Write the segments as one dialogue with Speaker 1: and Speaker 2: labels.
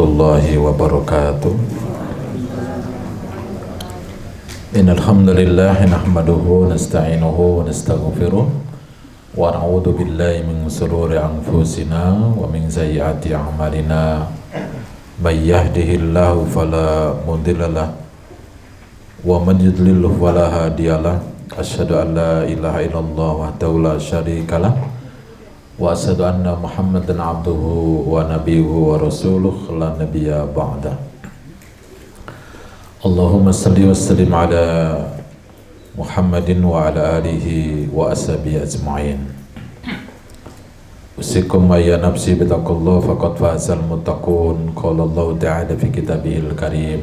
Speaker 1: warahmatullahi wabarakatuh. Innal hamdalillah nahmaduhu nasta'inuhu wa nastaghfiruh wa na'udzu billahi min shururi anfusina wa min sayyiati a'malina. May yahdihillahu fala mudhillalah wa man yudlil fala hadiyalah. Asyhadu an la ilaha illallah wahdahu la syarikalah wa asyhadu anna Muhammadan abduhu wa nabiyuhu wa rasuluh la nabiyya ba'da. Allahumma salli wa sallim ala Muhammadin wa ala alihi wa ashabihi ajma'in. Usikum ya nafsi bitaqullah faqad fazal muttaqun. Qala Allah ta'ala fi kitabihil karim,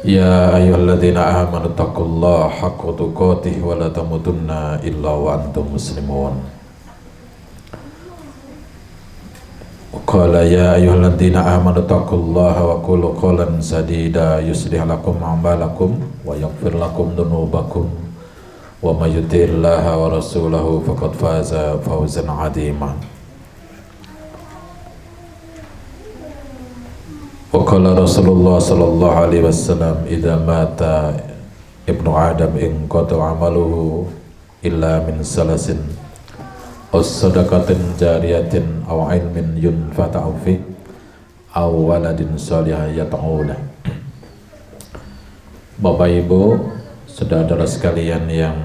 Speaker 1: ya ayyuhalladzina amanu taqullaha haqqa tuqatih wa la tamutunna illa wa antum muslimun. Qala ya ayyuhalladzina amanu taqullaha wa qulu qawlan sadida yuslih lakum a'malakum wa yaghfir lakum dhunubakum wa may yuti'illaha wa rasulahu faqad faza fawzan 'azima. Wa qala Rasulullah sallallahu alaihi wasallam, idza mata ibnu adam in qata amaluhu illa min salasin as-sadaqatin jariyatin aw ilmin yunfa'u fi aw waladin shalihah yad'u lahu. Bapak Ibu, saudara sekalian yang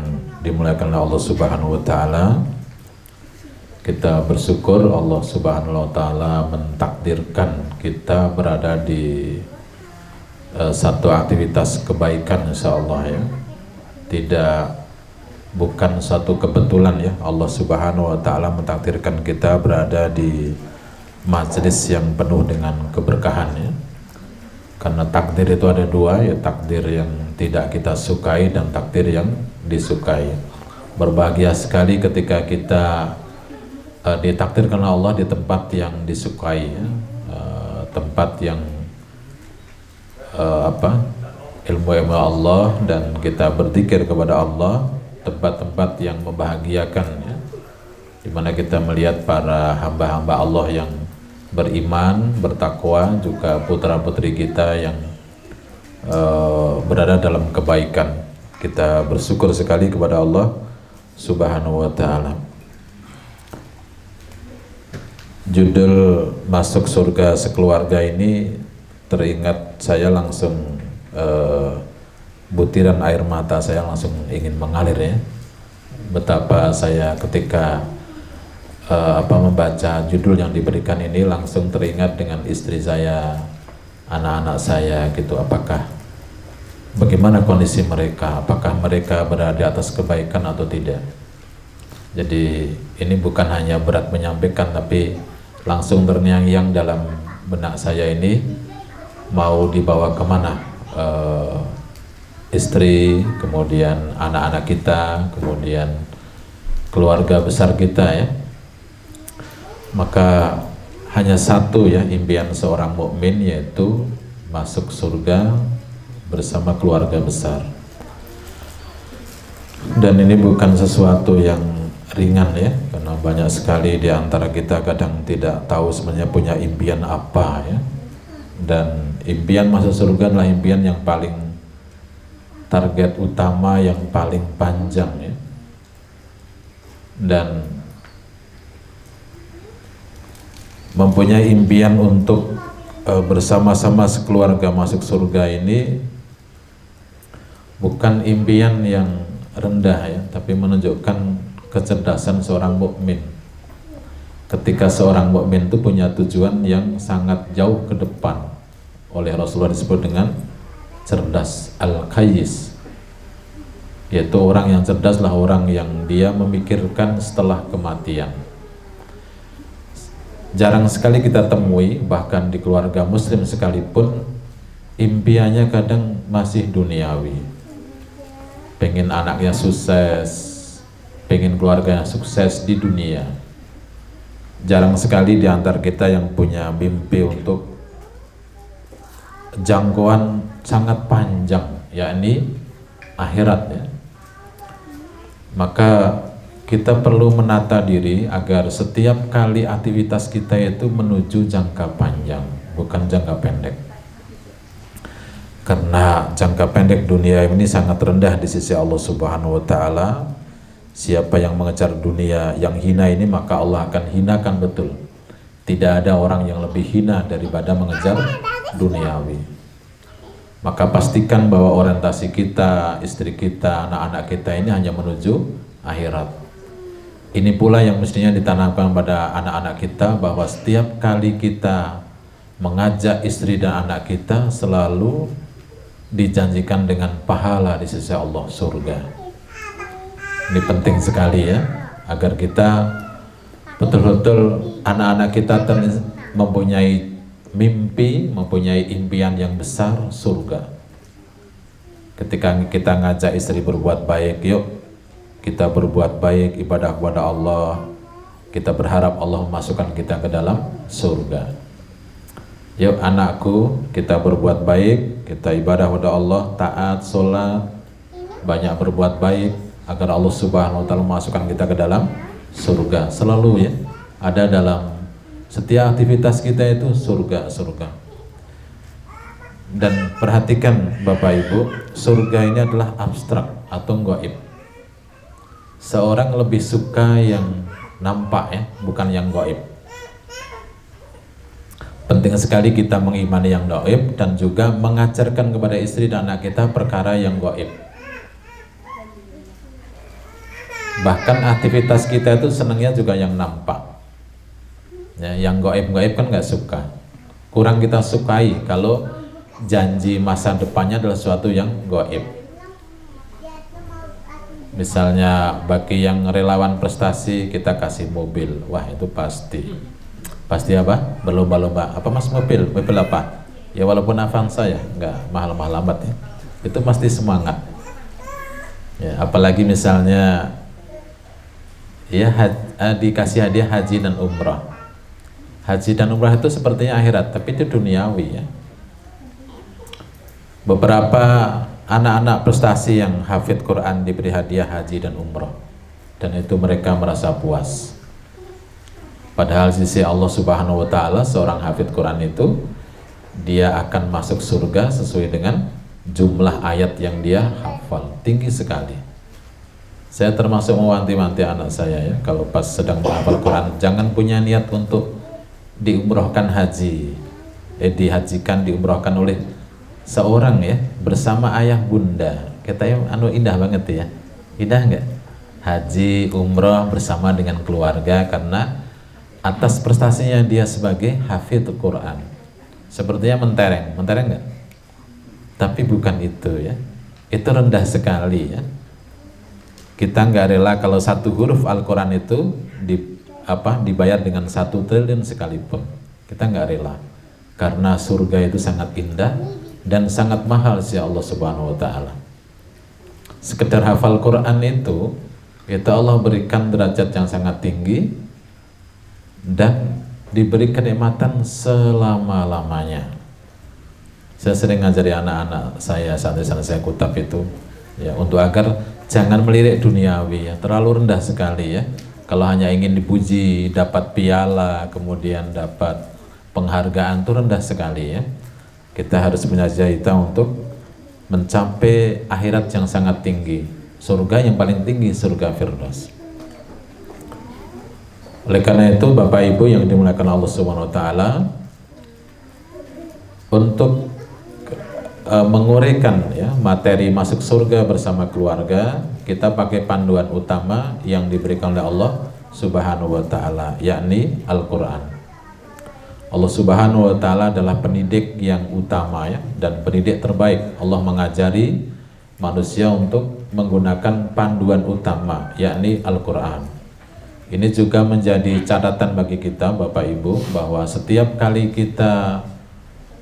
Speaker 1: dimuliakan oleh Allah Subhanahu wa taala, kita bersyukur Allah Subhanahu wa taala mentakdirkan kita berada di satu aktivitas kebaikan, insyaallah ya. Bukan satu kebetulan ya, Allah Subhanahu wa taala mentakdirkan kita berada di majelis yang penuh dengan keberkahan ya. Karena takdir itu ada dua ya, takdir yang tidak kita sukai dan takdir yang disukai. Berbahagia sekali ketika kita ditakdirkan Allah di tempat yang disukai ya. Tempat yang ilmu Allah, dan kita berzikir kepada Allah, tempat-tempat yang membahagiakan ya, dimana kita melihat para hamba-hamba Allah yang beriman, bertakwa, juga putra-putri kita yang berada dalam kebaikan. Kita bersyukur sekali kepada Allah Subhanahu wa ta'ala. Judul masuk surga sekeluarga ini teringat saya langsung, butiran air mata saya langsung ingin mengalir ya. Betapa saya ketika membaca judul yang diberikan ini langsung teringat dengan istri saya, anak-anak saya gitu. Bagaimana kondisi mereka? Apakah mereka berada di atas kebaikan atau tidak? Jadi ini bukan hanya berat menyampaikan, tapi langsung terngiang-ngiang dalam benak saya ini, mau dibawa kemana istri, kemudian anak-anak kita, kemudian keluarga besar kita ya. Maka hanya satu ya impian seorang mukmin, yaitu masuk surga bersama keluarga besar. Dan ini bukan sesuatu yang ringan ya, karena banyak sekali di antara kita kadang tidak tahu sebenarnya punya impian apa ya. Dan impian masuk surga adalah impian yang paling target utama, yang paling panjang ya. Dan mempunyai impian untuk bersama-sama sekeluarga masuk surga ini bukan impian yang rendah ya, tapi menunjukkan kecerdasan seorang mukmin. Ketika seorang mukmin itu punya tujuan yang sangat jauh ke depan, oleh Rasulullah disebut dengan cerdas, al-qayyis, yaitu orang yang cerdas lah orang yang dia memikirkan setelah kematian. Jarang sekali kita temui, bahkan di keluarga muslim sekalipun, impiannya kadang masih duniawi. Pengen anaknya sukses, pengen keluarganya sukses di dunia. Jarang sekali di antara kita yang punya mimpi untuk jangkauan sangat panjang, yakni akhirat ya. Maka kita perlu menata diri agar setiap kali aktivitas kita itu menuju jangka panjang, bukan jangka pendek. Karena jangka pendek dunia ini sangat rendah di sisi Allah Subhanahu wa taala. Siapa yang mengejar dunia yang hina ini, maka Allah akan hinakan betul. Tidak ada orang yang lebih hina daripada mengejar duniawi. Maka pastikan bahwa orientasi kita, istri kita, anak-anak kita ini hanya menuju akhirat. Ini pula yang mestinya ditanamkan pada anak-anak kita, bahwa setiap kali kita mengajak istri dan anak kita selalu dijanjikan dengan pahala di sisi Allah, surga. Ini penting sekali ya, agar kita betul-betul anak-anak kita mempunyai mimpi, mempunyai impian yang besar, surga. Ketika kita ngajak istri berbuat baik, yuk kita berbuat baik, ibadah kepada Allah, kita berharap Allah memasukkan kita ke dalam surga. Yuk anakku, kita berbuat baik, kita ibadah kepada Allah, taat, sholat, banyak berbuat baik, agar Allah Subhanahu wa taala memasukkan kita ke dalam surga. Selalu ya, ada dalam setiap aktivitas kita itu surga. Dan perhatikan Bapak Ibu, surga ini adalah abstrak atau gaib. Seorang lebih suka yang nampak ya, bukan yang gaib. Penting sekali kita mengimani yang gaib dan juga mengajarkan kepada istri dan anak kita perkara yang gaib. Bahkan aktivitas kita itu senangnya juga yang nampak ya, yang gaib-gaib kan nggak suka. Kurang kita sukai kalau janji masa depannya adalah sesuatu yang gaib. Misalnya bagi yang relawan prestasi, kita kasih mobil, wah itu pasti apa? Berlomba-lomba. Apa mas mobil apa? Ya walaupun Avanza ya, nggak mahal-mahal amat ya, itu pasti semangat ya. Apalagi misalnya ya dikasih hadiah haji dan umrah. Haji dan umrah itu sepertinya akhirat, tapi itu duniawi ya. Beberapa anak-anak prestasi yang hafid Quran diberi hadiah haji dan umrah, dan itu mereka merasa puas. Padahal sisi Allah Subhanahu wa taala, seorang hafid Quran itu dia akan masuk surga sesuai dengan jumlah ayat yang dia hafal, tinggi sekali. Saya termasuk mewanti-wanti anak saya ya, kalau pas sedang menghafal Quran, jangan punya niat untuk diumrohkan haji, dihajikan, diumrohkan oleh seorang ya, bersama ayah bunda. Katanya indah banget ya, indah nggak? Haji umroh bersama dengan keluarga, karena atas prestasinya dia sebagai hafidz Quran. Sepertinya mentereng nggak? Tapi bukan itu ya, itu rendah sekali ya. Kita nggak rela kalau satu huruf Al-Quran itu dibayar dengan 1 triliun sekalipun. Kita nggak rela, karena surga itu sangat indah dan sangat mahal sih Allah Subhanahu wa taala. Sekedar hafal Quran itu Allah berikan derajat yang sangat tinggi dan diberi kenikmatan selama-lamanya. Saya sering ngajari anak-anak saya, santri-santri saya kutab itu ya, untuk agar jangan melirik duniawi ya, terlalu rendah sekali ya. Kalau hanya ingin dipuji, dapat piala, kemudian dapat penghargaan, itu rendah sekali ya. Kita harus punya cita untuk mencapai akhirat yang sangat tinggi, surga yang paling tinggi, surga Firdaus. Oleh karena itu Bapak Ibu yang dimuliakan Allah Subhanahu wa taala, untuk menguraikan ya materi masuk surga bersama keluarga, kita pakai panduan utama yang diberikan oleh Allah Subhanahu wa taala, yakni Al-Qur'an. Allah Subhanahu wa taala adalah pendidik yang utama ya, dan pendidik terbaik. Allah mengajari manusia untuk menggunakan panduan utama, yakni Al-Qur'an. Ini juga menjadi catatan bagi kita Bapak Ibu, bahwa setiap kali kita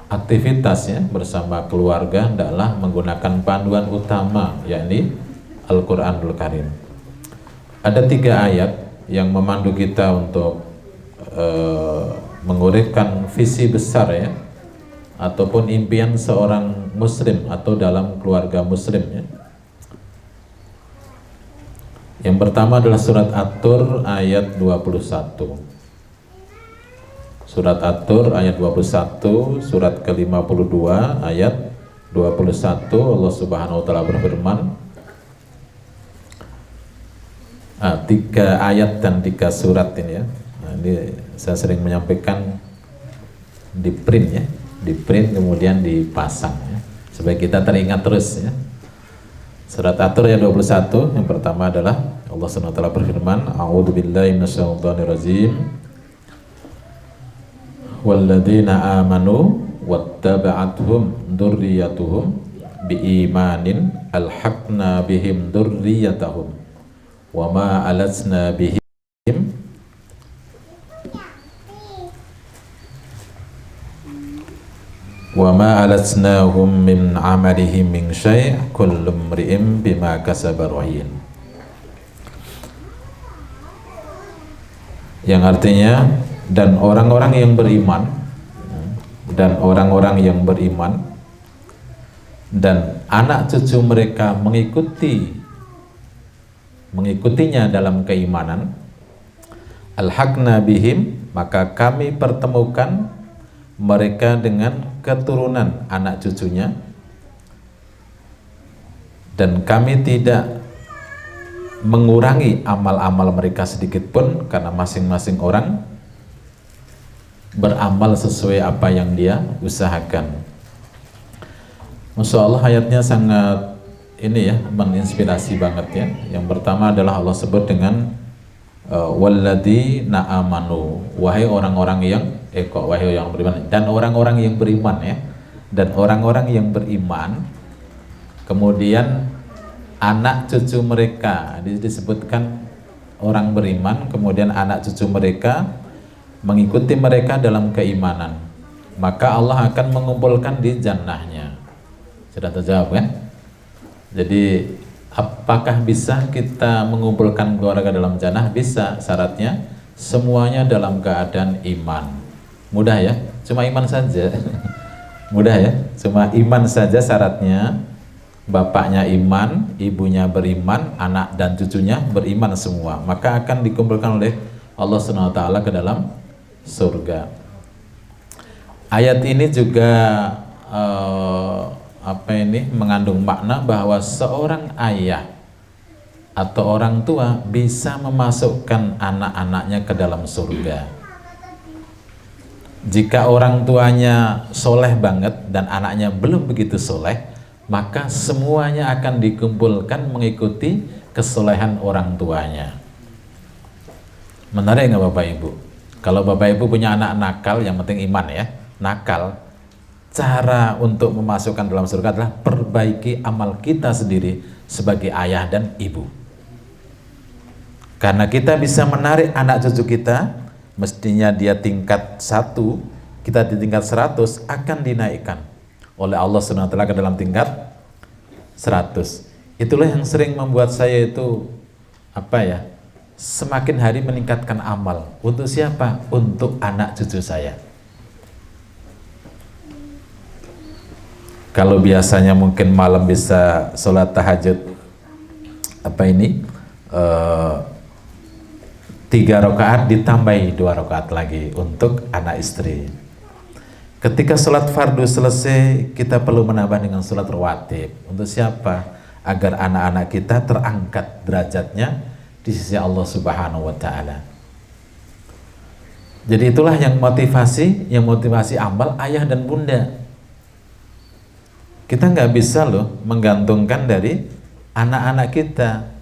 Speaker 1: aktivitasnya bersama keluarga adalah menggunakan panduan utama, yakni Al-Quranul Karim. Ada 3 ayat yang memandu kita untuk menguraikan visi besar ya, ataupun impian seorang muslim atau dalam keluarga muslim ya. Yang pertama adalah surat At-Tur ayat 21. Surat At-Tur ayat 21, surat ke-52 ayat 21 Allah Subhanahu wa taala berfirman, 3 ayat dan 3 surat ini ya. Nah, ini saya sering menyampaikan di print ya, di print kemudian dipasang ya, supaya kita teringat terus ya. Surat At-Tur ayat 21 yang pertama adalah Allah Subhanahu wa taala berfirman, a'udzubillahi minasyaitonirrajim. Walladzina amanu wattaba'athum dzurriyyatuhum biimanin alhaqna bihim dzurriyyatahum wama alasna bihim wama alasnahum min amalihim min syai' kullu imri'in bima kasaba rahin. Yang artinya, dan orang-orang yang beriman dan anak cucu mereka mengikutinya dalam keimanan, alhaqna bihim, maka kami pertemukan mereka dengan keturunan anak cucunya, dan kami tidak mengurangi amal-amal mereka sedikit pun, karena masing-masing orang beramal sesuai apa yang dia usahakan. Masya Allah, ayatnya sangat ini ya, menginspirasi banget ya. Yang pertama adalah Allah sebut dengan walladzina amanu, wahai orang-orang yang wahai yang beriman, dan orang-orang yang beriman ya, dan orang-orang yang beriman. Kemudian anak cucu mereka disebutkan orang beriman, kemudian anak cucu mereka mengikuti mereka dalam keimanan, maka Allah akan mengumpulkan di jannahnya. Sudah terjawab kan? Jadi apakah bisa kita mengumpulkan keluarga dalam jannah? Bisa, syaratnya semuanya dalam keadaan iman. Mudah ya, cuma iman saja. Mudah ya, cuma iman saja syaratnya. Bapaknya iman, ibunya beriman, anak dan cucunya beriman semua, maka akan dikumpulkan oleh Allah Subhanahu wa taala ke dalam surga. Ayat ini juga mengandung makna bahwa seorang ayah atau orang tua bisa memasukkan anak-anaknya ke dalam surga. Jika orang tuanya soleh banget dan anaknya belum begitu soleh, maka semuanya akan dikumpulkan mengikuti kesolehan orang tuanya. Menarik nggak Bapak Ibu? Kalau Bapak Ibu punya anak nakal, yang penting iman ya, nakal, cara untuk memasukkan dalam surga adalah perbaiki amal kita sendiri sebagai ayah dan ibu. Karena kita bisa menarik anak cucu kita, mestinya dia tingkat 1, kita di tingkat 100, akan dinaikkan oleh Allah SWT ke dalam tingkat 100. Itulah yang sering membuat saya itu semakin hari meningkatkan amal. Untuk siapa? Untuk anak cucu saya. Kalau biasanya mungkin malam bisa sholat tahajud 3 rakaat, ditambahi 2 rakaat lagi untuk anak istri. Ketika sholat fardu selesai, kita perlu menambah dengan sholat rawatib. Untuk siapa? Agar anak-anak kita terangkat derajatnya di sisi Allah Subhanahu wa taala. Jadi itulah yang motivasi amal ayah dan bunda. Kita nggak bisa loh menggantungkan dari anak-anak kita,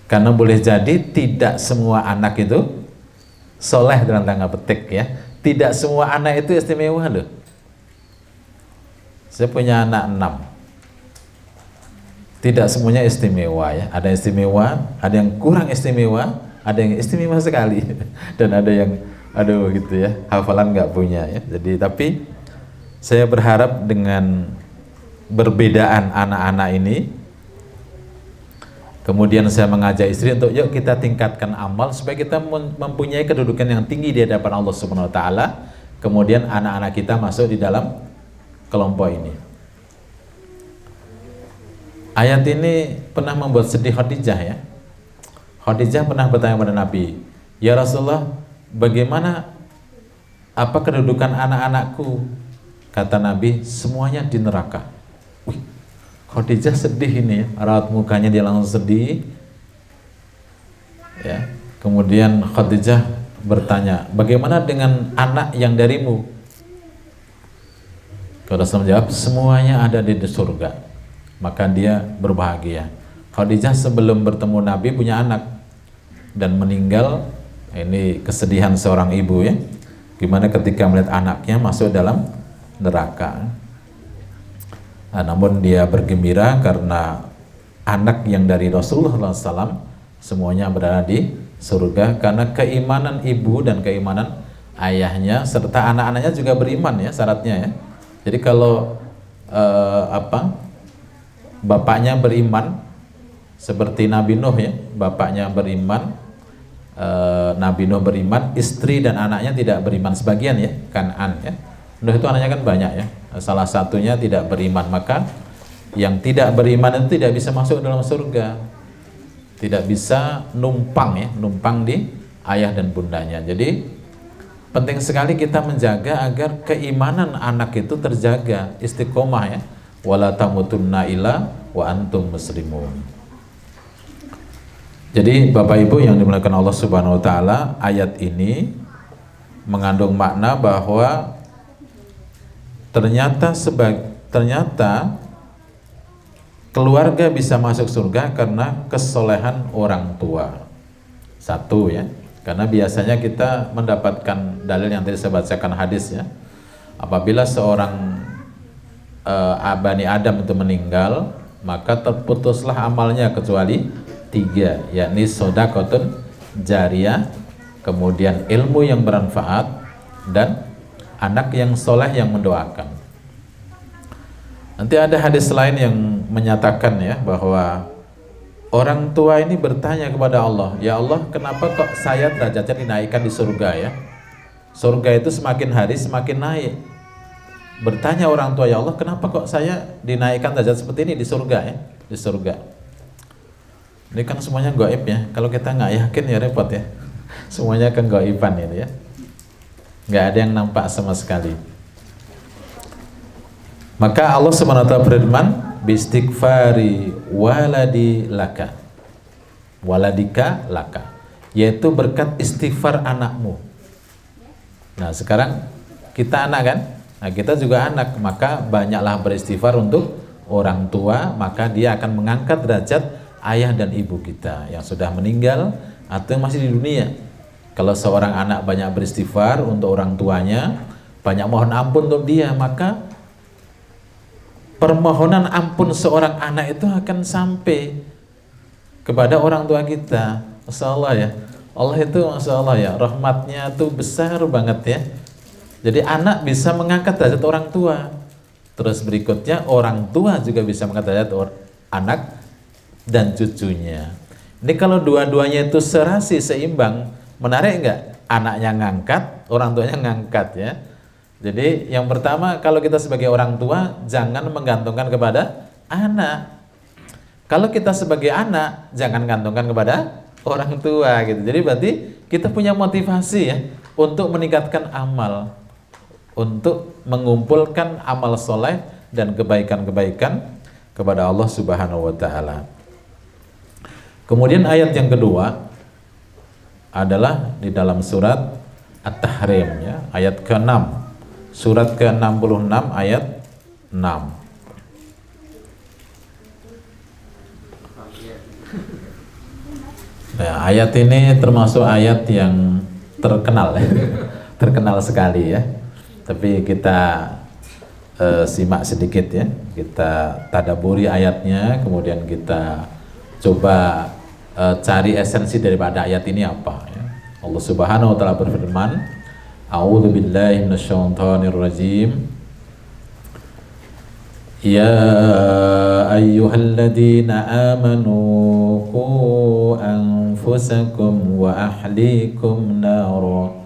Speaker 1: karena boleh jadi tidak semua anak itu soleh dalam tanda petik ya. Tidak semua anak itu istimewa loh. Saya punya anak 6. Tidak semuanya istimewa ya. Ada istimewa, ada yang kurang istimewa, ada yang istimewa sekali, dan ada yang gitu ya, hafalan nggak punya ya. Jadi tapi saya berharap dengan berbedaan anak-anak ini, kemudian saya mengajak istri untuk yuk kita tingkatkan amal supaya kita mempunyai kedudukan yang tinggi di hadapan Allah Subhanahu wa taala. Kemudian anak-anak kita masuk di dalam kelompok ini. Ayat ini pernah membuat sedih Khadijah ya. Khadijah pernah bertanya kepada Nabi, "Ya Rasulullah, bagaimana apa kedudukan anak-anakku? Kata Nabi, semuanya di neraka. Wih, Khadijah sedih ini ya, raut mukanya dia langsung sedih. Ya. Kemudian Khadijah bertanya, bagaimana dengan anak yang darimu? Rasulullah menjawab, semuanya ada di surga. Maka dia berbahagia. Khadijah sebelum bertemu Nabi punya anak dan meninggal. Ini kesedihan seorang ibu ya. Gimana ketika melihat anaknya masuk dalam neraka. Nah, namun dia bergembira karena anak yang dari Rasulullah SAW semuanya berada di surga karena keimanan ibu dan keimanan ayahnya serta anak-anaknya juga beriman ya syaratnya ya. Jadi kalau bapaknya beriman seperti Nabi Nuh ya, bapaknya beriman, Nabi Nuh beriman, istri dan anaknya tidak beriman sebagian ya, Kan'an ya. Nuh itu anaknya kan banyak ya, salah satunya tidak beriman, maka yang tidak beriman itu tidak bisa masuk dalam surga, tidak bisa numpang ya, numpang di ayah dan bundanya. Jadi penting sekali kita menjaga agar keimanan anak itu terjaga, istiqomah ya. Wala tamutunna illa wa antum muslimun. Jadi Bapak Ibu yang dimuliakan Allah Subhanahu wa taala, ayat ini mengandung makna bahwa ternyata keluarga bisa masuk surga karena kesolehan orang tua. Satu ya. Karena biasanya kita mendapatkan dalil yang tadi saya bacakan hadis ya. Apabila seorang Bani Adam itu meninggal, maka terputuslah amalnya kecuali 3, yakni shodaqatun jariyah, kemudian ilmu yang bermanfaat, dan anak yang soleh yang mendoakan. Nanti ada hadis lain yang menyatakan ya bahwa orang tua ini bertanya kepada Allah, ya Allah, kenapa kok saya derajatnya dinaikkan di surga ya? Surga itu semakin hari semakin naik. Bertanya orang tua, ya Allah, kenapa kok saya dinaikkan derajat seperti ini di surga ya? Di surga. Ini kan semuanya gaib ya. Kalau kita nggak yakin ya repot ya. Semuanya kan gaiban itu ya. Nggak ada yang nampak sama sekali. Maka Allah Subhanahu wa taala berfirman, bistighfari waladika laka, yaitu berkat istighfar anakmu. Nah sekarang kita anak kan, nah kita juga anak, maka banyaklah beristighfar untuk orang tua, maka dia akan mengangkat derajat ayah dan ibu kita yang sudah meninggal atau yang masih di dunia. Kalau seorang anak banyak beristighfar untuk orang tuanya, banyak mohon ampun untuk dia, maka permohonan ampun seorang anak itu akan sampai kepada orang tua kita. Masya Allah ya, Allah itu Masya Allah ya, rahmatnya tuh besar banget ya. Jadi anak bisa mengangkat derajat orang tua. Terus berikutnya orang tua juga bisa mengangkat derajat anak dan cucunya. Ini kalau dua-duanya itu serasi seimbang, menarik enggak? Anaknya ngangkat, orang tuanya ngangkat ya. Jadi yang pertama, kalau kita sebagai orang tua jangan menggantungkan kepada anak. Kalau kita sebagai anak jangan gantungkan kepada orang tua gitu. Jadi berarti kita punya motivasi ya untuk meningkatkan amal, untuk mengumpulkan amal soleh dan kebaikan-kebaikan kepada Allah Subhanahu wa taala. Kemudian ayat yang kedua adalah di dalam surat At-Tahrim ya, ayat ke-6. Surat ke-66 ayat 6. Nah, ayat ini termasuk ayat yang terkenal terkenal sekali ya. Tapi kita simak sedikit ya, kita tadaburi ayatnya, kemudian kita coba cari esensi daripada ayat ini apa ya. Allah Subhanahu wa taala berfirman, A'udzu billahi minasyaitonir rajim. Ya ayyuhalladzina amanu qu anfusakum wa ahlikum nara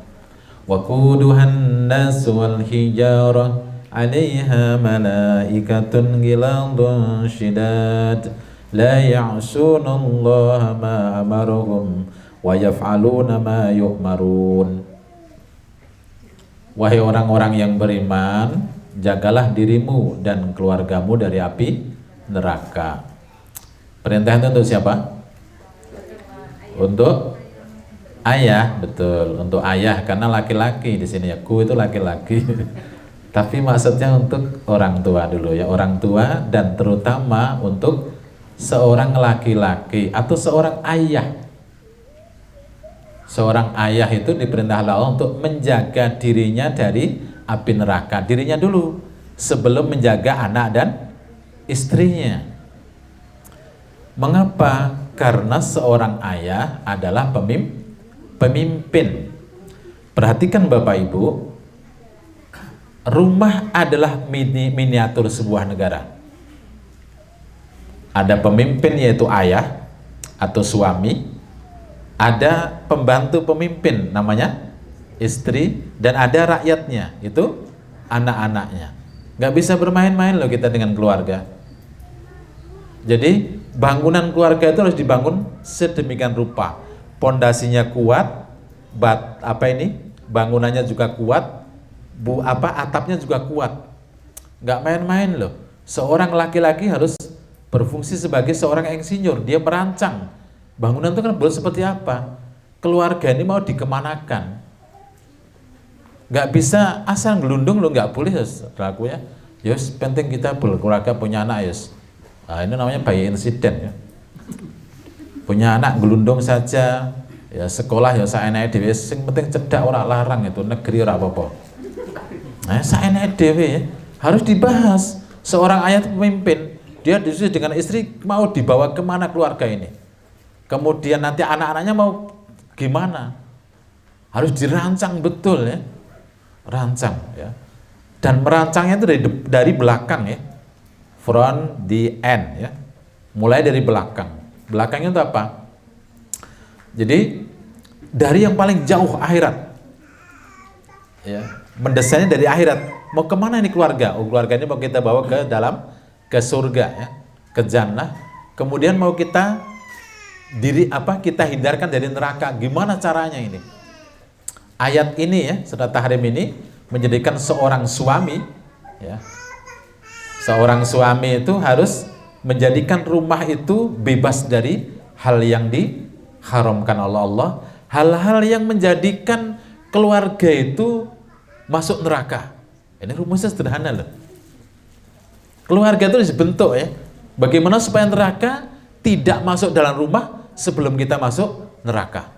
Speaker 1: wa quduhan nas wal hijarah 'alaiha malaikatun ghiladun shidad la ya'sunallaha ma amarahum wa yaf'aluna ma yu'marun. Wahai orang-orang yang beriman, jagalah dirimu dan keluargamu dari api neraka. Perintah itu untuk siapa? Untuk ayah, betul, untuk ayah, karena laki-laki di sini ya, ku itu laki-laki. Tapi maksudnya untuk orang tua dulu ya, orang tua, dan terutama untuk seorang laki-laki atau seorang ayah. Seorang ayah itu diperintah Allah untuk menjaga dirinya dari api neraka, dirinya dulu sebelum menjaga anak dan istrinya. Mengapa? Karena seorang ayah adalah pemimpin. Perhatikan Bapak Ibu, rumah adalah miniatur sebuah negara. Ada pemimpin yaitu ayah atau suami, ada pembantu pemimpin namanya istri, dan ada rakyatnya itu anak-anaknya. Gak bisa bermain-main loh kita dengan keluarga. Jadi bangunan keluarga itu harus dibangun sedemikian rupa, pondasinya kuat, bangunannya juga kuat, atapnya juga kuat. Gak main-main loh. Seorang laki-laki harus berfungsi sebagai seorang insinyur. Dia merancang bangunan itu kan boleh seperti apa, keluarga ini mau dikemanakan. Gak bisa asal gelundung lo, gak boleh aku ya. Yos, penting kita berkeluarga, punya anak yos. Nah, ini namanya bayi insiden ya. Punya anak gelundung saja, ya sekolah ya saenake dhewe, sing penting cedak ora larang, itu negeri ora apa-apa. Nah, saenake dhewe ya, harus dibahas. Seorang ayah pemimpin, dia diskusi dengan istri mau dibawa kemana keluarga ini. Kemudian nanti anak-anaknya mau gimana? Harus dirancang betul ya. Rancang ya. Dan merancangnya itu dari belakang ya. From the end ya. Mulai dari belakang. Belakangnya itu apa? Jadi dari yang paling jauh akhirat. Ya, mendesainnya dari akhirat. Mau kemana ini keluarga? Oh, keluarga ini mau kita bawa ke surga ya, ke jannah. Kemudian mau kita kita hindarkan dari neraka. Gimana caranya ini? Ayat ini ya, surat Tahrim ini menjadikan seorang suami ya. Seorang suami itu harus menjadikan rumah itu bebas dari hal yang diharamkan oleh Allah, hal-hal yang menjadikan keluarga itu masuk neraka. Ini rumusnya sederhana loh. Keluarga itu dibentuk ya. Bagaimana supaya neraka tidak masuk dalam rumah sebelum kita masuk neraka.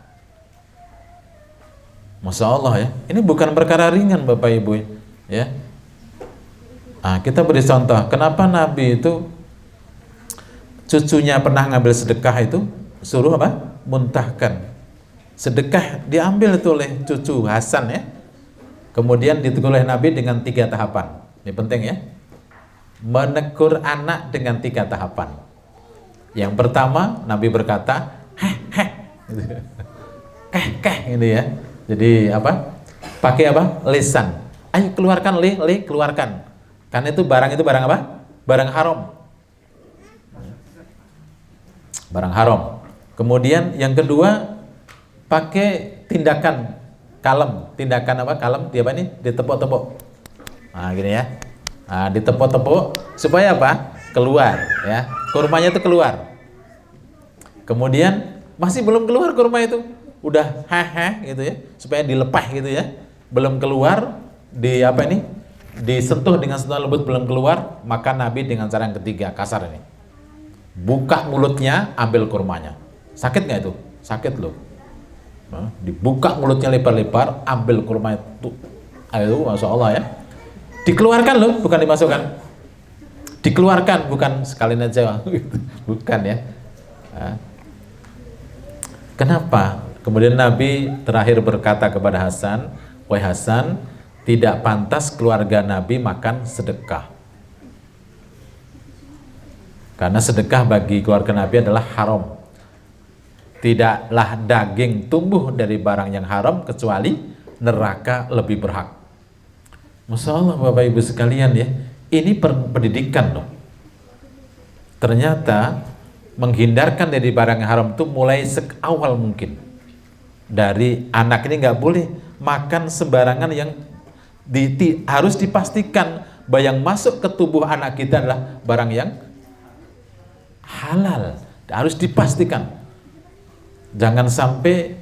Speaker 1: Masya Allah ya. Ini bukan perkara ringan Bapak Ibu ya. Nah, kita beri contoh. Kenapa Nabi itu cucunya pernah ngambil sedekah itu suruh apa? Muntahkan. Sedekah diambil itu oleh cucu Hasan ya. Kemudian ditegur oleh Nabi dengan 3 tahapan. Ini penting ya. Menegur anak dengan 3 tahapan. Yang pertama Nabi berkata, ini ya. Jadi apa? Pakai apa? Lisan. Ayo keluarkan keluarkan. Karena itu barang apa? Barang haram. Barang haram. Kemudian yang kedua pakai tindakan kalem. Tindakan apa? Kalem. Dia apa nih? Ditepuk-tepuk. Nah, gini ya. Nah, ditepuk-tepuk supaya apa? Keluar ya. Kurmanya itu keluar. Kemudian masih belum keluar kurma itu. Udah gitu ya. Supaya dilepah gitu ya. Belum keluar, disentuh dengan sentuhan lembut, belum keluar, maka Nabi dengan cara yang ketiga, kasar ini. Buka mulutnya, ambil kurmanya. Sakit nggak itu? Sakit loh. Nah, dibuka mulutnya lebar-lebar, ambil kurma itu. Ayo, Masya Allah ya. Dikeluarkan loh, bukan dimasukkan. Dikeluarkan, bukan sekalian aja. Bukan ya. Nah. Kenapa? Kemudian Nabi terakhir berkata kepada Hasan, wahai Hasan, tidak pantas keluarga Nabi makan sedekah. Karena sedekah bagi keluarga Nabi adalah haram. Tidaklah daging tumbuh dari barang yang haram kecuali neraka lebih berhak. Masya Allah Bapak Ibu sekalian ya, ini pendidikan loh. Ternyata menghindarkan dari barang yang haram itu mulai awal mungkin. Dari anak ini nggak boleh makan sembarangan yang harus dipastikan bahwa yang masuk ke tubuh anak kita adalah barang yang halal. Harus dipastikan. Jangan sampai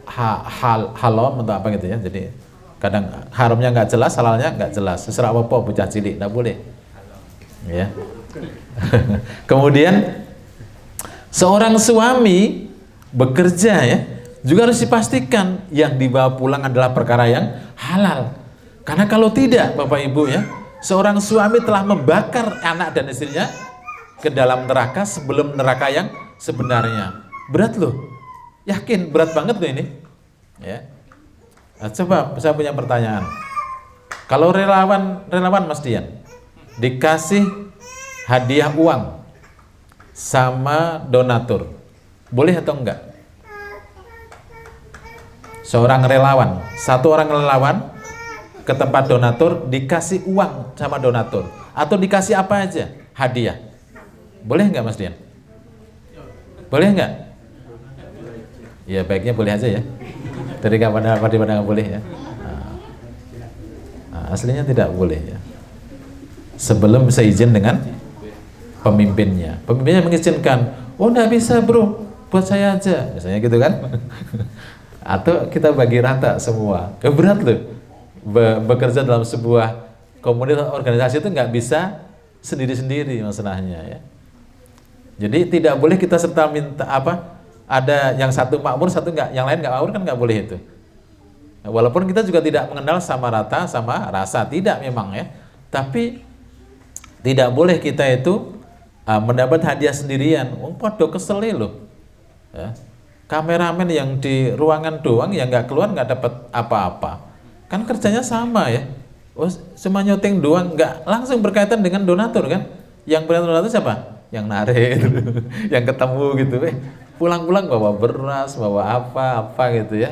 Speaker 1: haram atau apa gitu ya. Jadi kadang haramnya nggak jelas, halalnya nggak jelas. Seserah apa bocah cilik, nggak boleh. Ya. Kemudian seorang suami bekerja ya, juga harus dipastikan yang dibawa pulang adalah perkara yang halal. Karena kalau tidak, Bapak Ibu ya, seorang suami telah membakar anak dan istrinya ke dalam neraka sebelum neraka yang sebenarnya. Berat loh. Yakin berat banget loh ini. Ya. Nah, coba saya punya pertanyaan. Kalau relawan Mas Dian dikasih hadiah uang sama donatur, boleh atau enggak? Seorang relawan, satu orang relawan ke tempat donatur dikasih uang sama donatur atau dikasih apa aja hadiah, boleh enggak Mas Dian? Boleh enggak? Ya baiknya boleh aja ya. Daripada nggak boleh ya. Nah, aslinya tidak boleh ya. Sebelum bisa izin dengan pemimpinnya. Pemimpinnya mengizinkan. Oh enggak bisa bro, buat saya aja. Misalnya gitu kan. Atau kita bagi rata semua. Berat loh. Bekerja dalam sebuah komunitas organisasi itu nggak bisa sendiri-sendiri masalahnya ya. Jadi tidak boleh kita serta minta apa? Ada yang satu makmur, satu enggak, yang lain enggak makmur kan enggak boleh itu. Walaupun kita juga tidak mengenal sama rata, sama rasa, tidak memang ya. Tapi tidak boleh kita itu mendapat hadiah sendirian. Waduh kesel loh. Ya. Kameramen yang di ruangan doang yang enggak keluar enggak dapat apa-apa. Kan kerjanya sama ya. Oh, cuma nyoteng doang, enggak langsung berkaitan dengan donatur kan. Yang berkaitan donatur siapa? Yang narik, yang ketemu gitu. Pulang-pulang bawa beras, bawa apa gitu ya.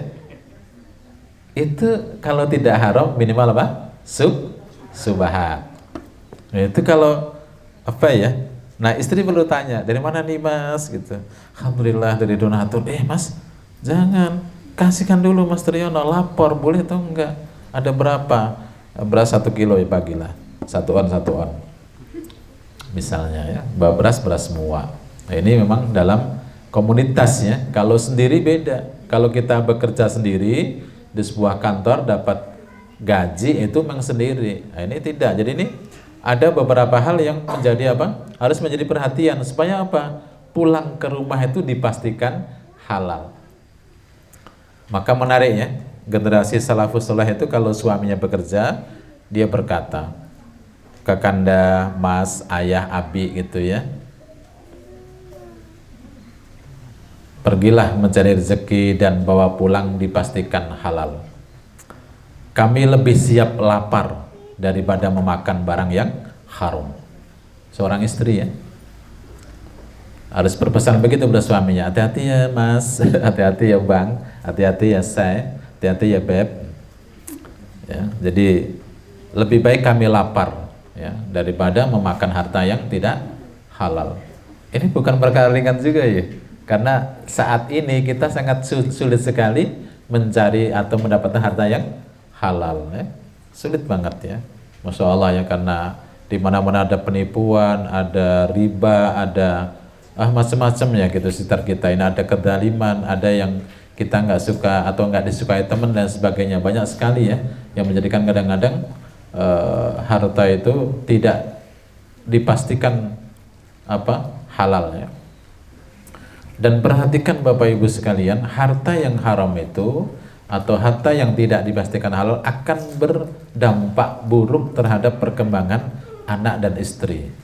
Speaker 1: Itu kalau tidak haram minimal apa? Subhat. Nah, itu kalau apa ya? Nah istri perlu tanya, dari mana nih mas? Gitu. Alhamdulillah dari donatur. Mas, jangan kasihkan dulu Mas Triyono, lapor boleh atau enggak? Ada berapa? Beras 1 kilo ya bagilah. 1 on. Misalnya ya, beras semua. Nah, ini memang dalam komunitasnya. Kalau sendiri beda. Kalau kita bekerja sendiri di sebuah kantor dapat gaji itu memang sendiri. Nah, ini tidak. Jadi ini ada beberapa hal yang menjadi apa? Harus menjadi perhatian supaya apa? Pulang ke rumah itu dipastikan halal. Maka menariknya, generasi salafus saleh itu kalau suaminya bekerja, dia berkata, kakanda, mas, ayah, abi gitu ya. Pergilah mencari rezeki dan bawa pulang dipastikan halal. Kami lebih siap lapar daripada memakan barang yang haram. Seorang istri ya harus berpesan begitu pada suaminya. Hati-hati ya mas, hati-hati ya bang, hati-hati ya saya, hati-hati ya beb. Ya, jadi lebih baik kami lapar ya daripada memakan harta yang tidak halal. Ini bukan perkara ringan juga ya. Karena saat ini kita sangat sulit sekali mencari atau mendapatkan harta yang halal ya. Sulit banget ya. Masya Allah ya, karena di mana-mana ada penipuan, ada riba, ada macam-macam ya gitu sekitar kita. Ini ada kedaliman, ada yang kita nggak suka atau nggak disukai teman dan sebagainya. Banyak sekali ya yang menjadikan kadang-kadang harta itu tidak dipastikan apa halal ya. Dan perhatikan Bapak Ibu sekalian, harta yang haram itu atau harta yang tidak dipastikan halal akan berdampak buruk terhadap perkembangan anak dan istri.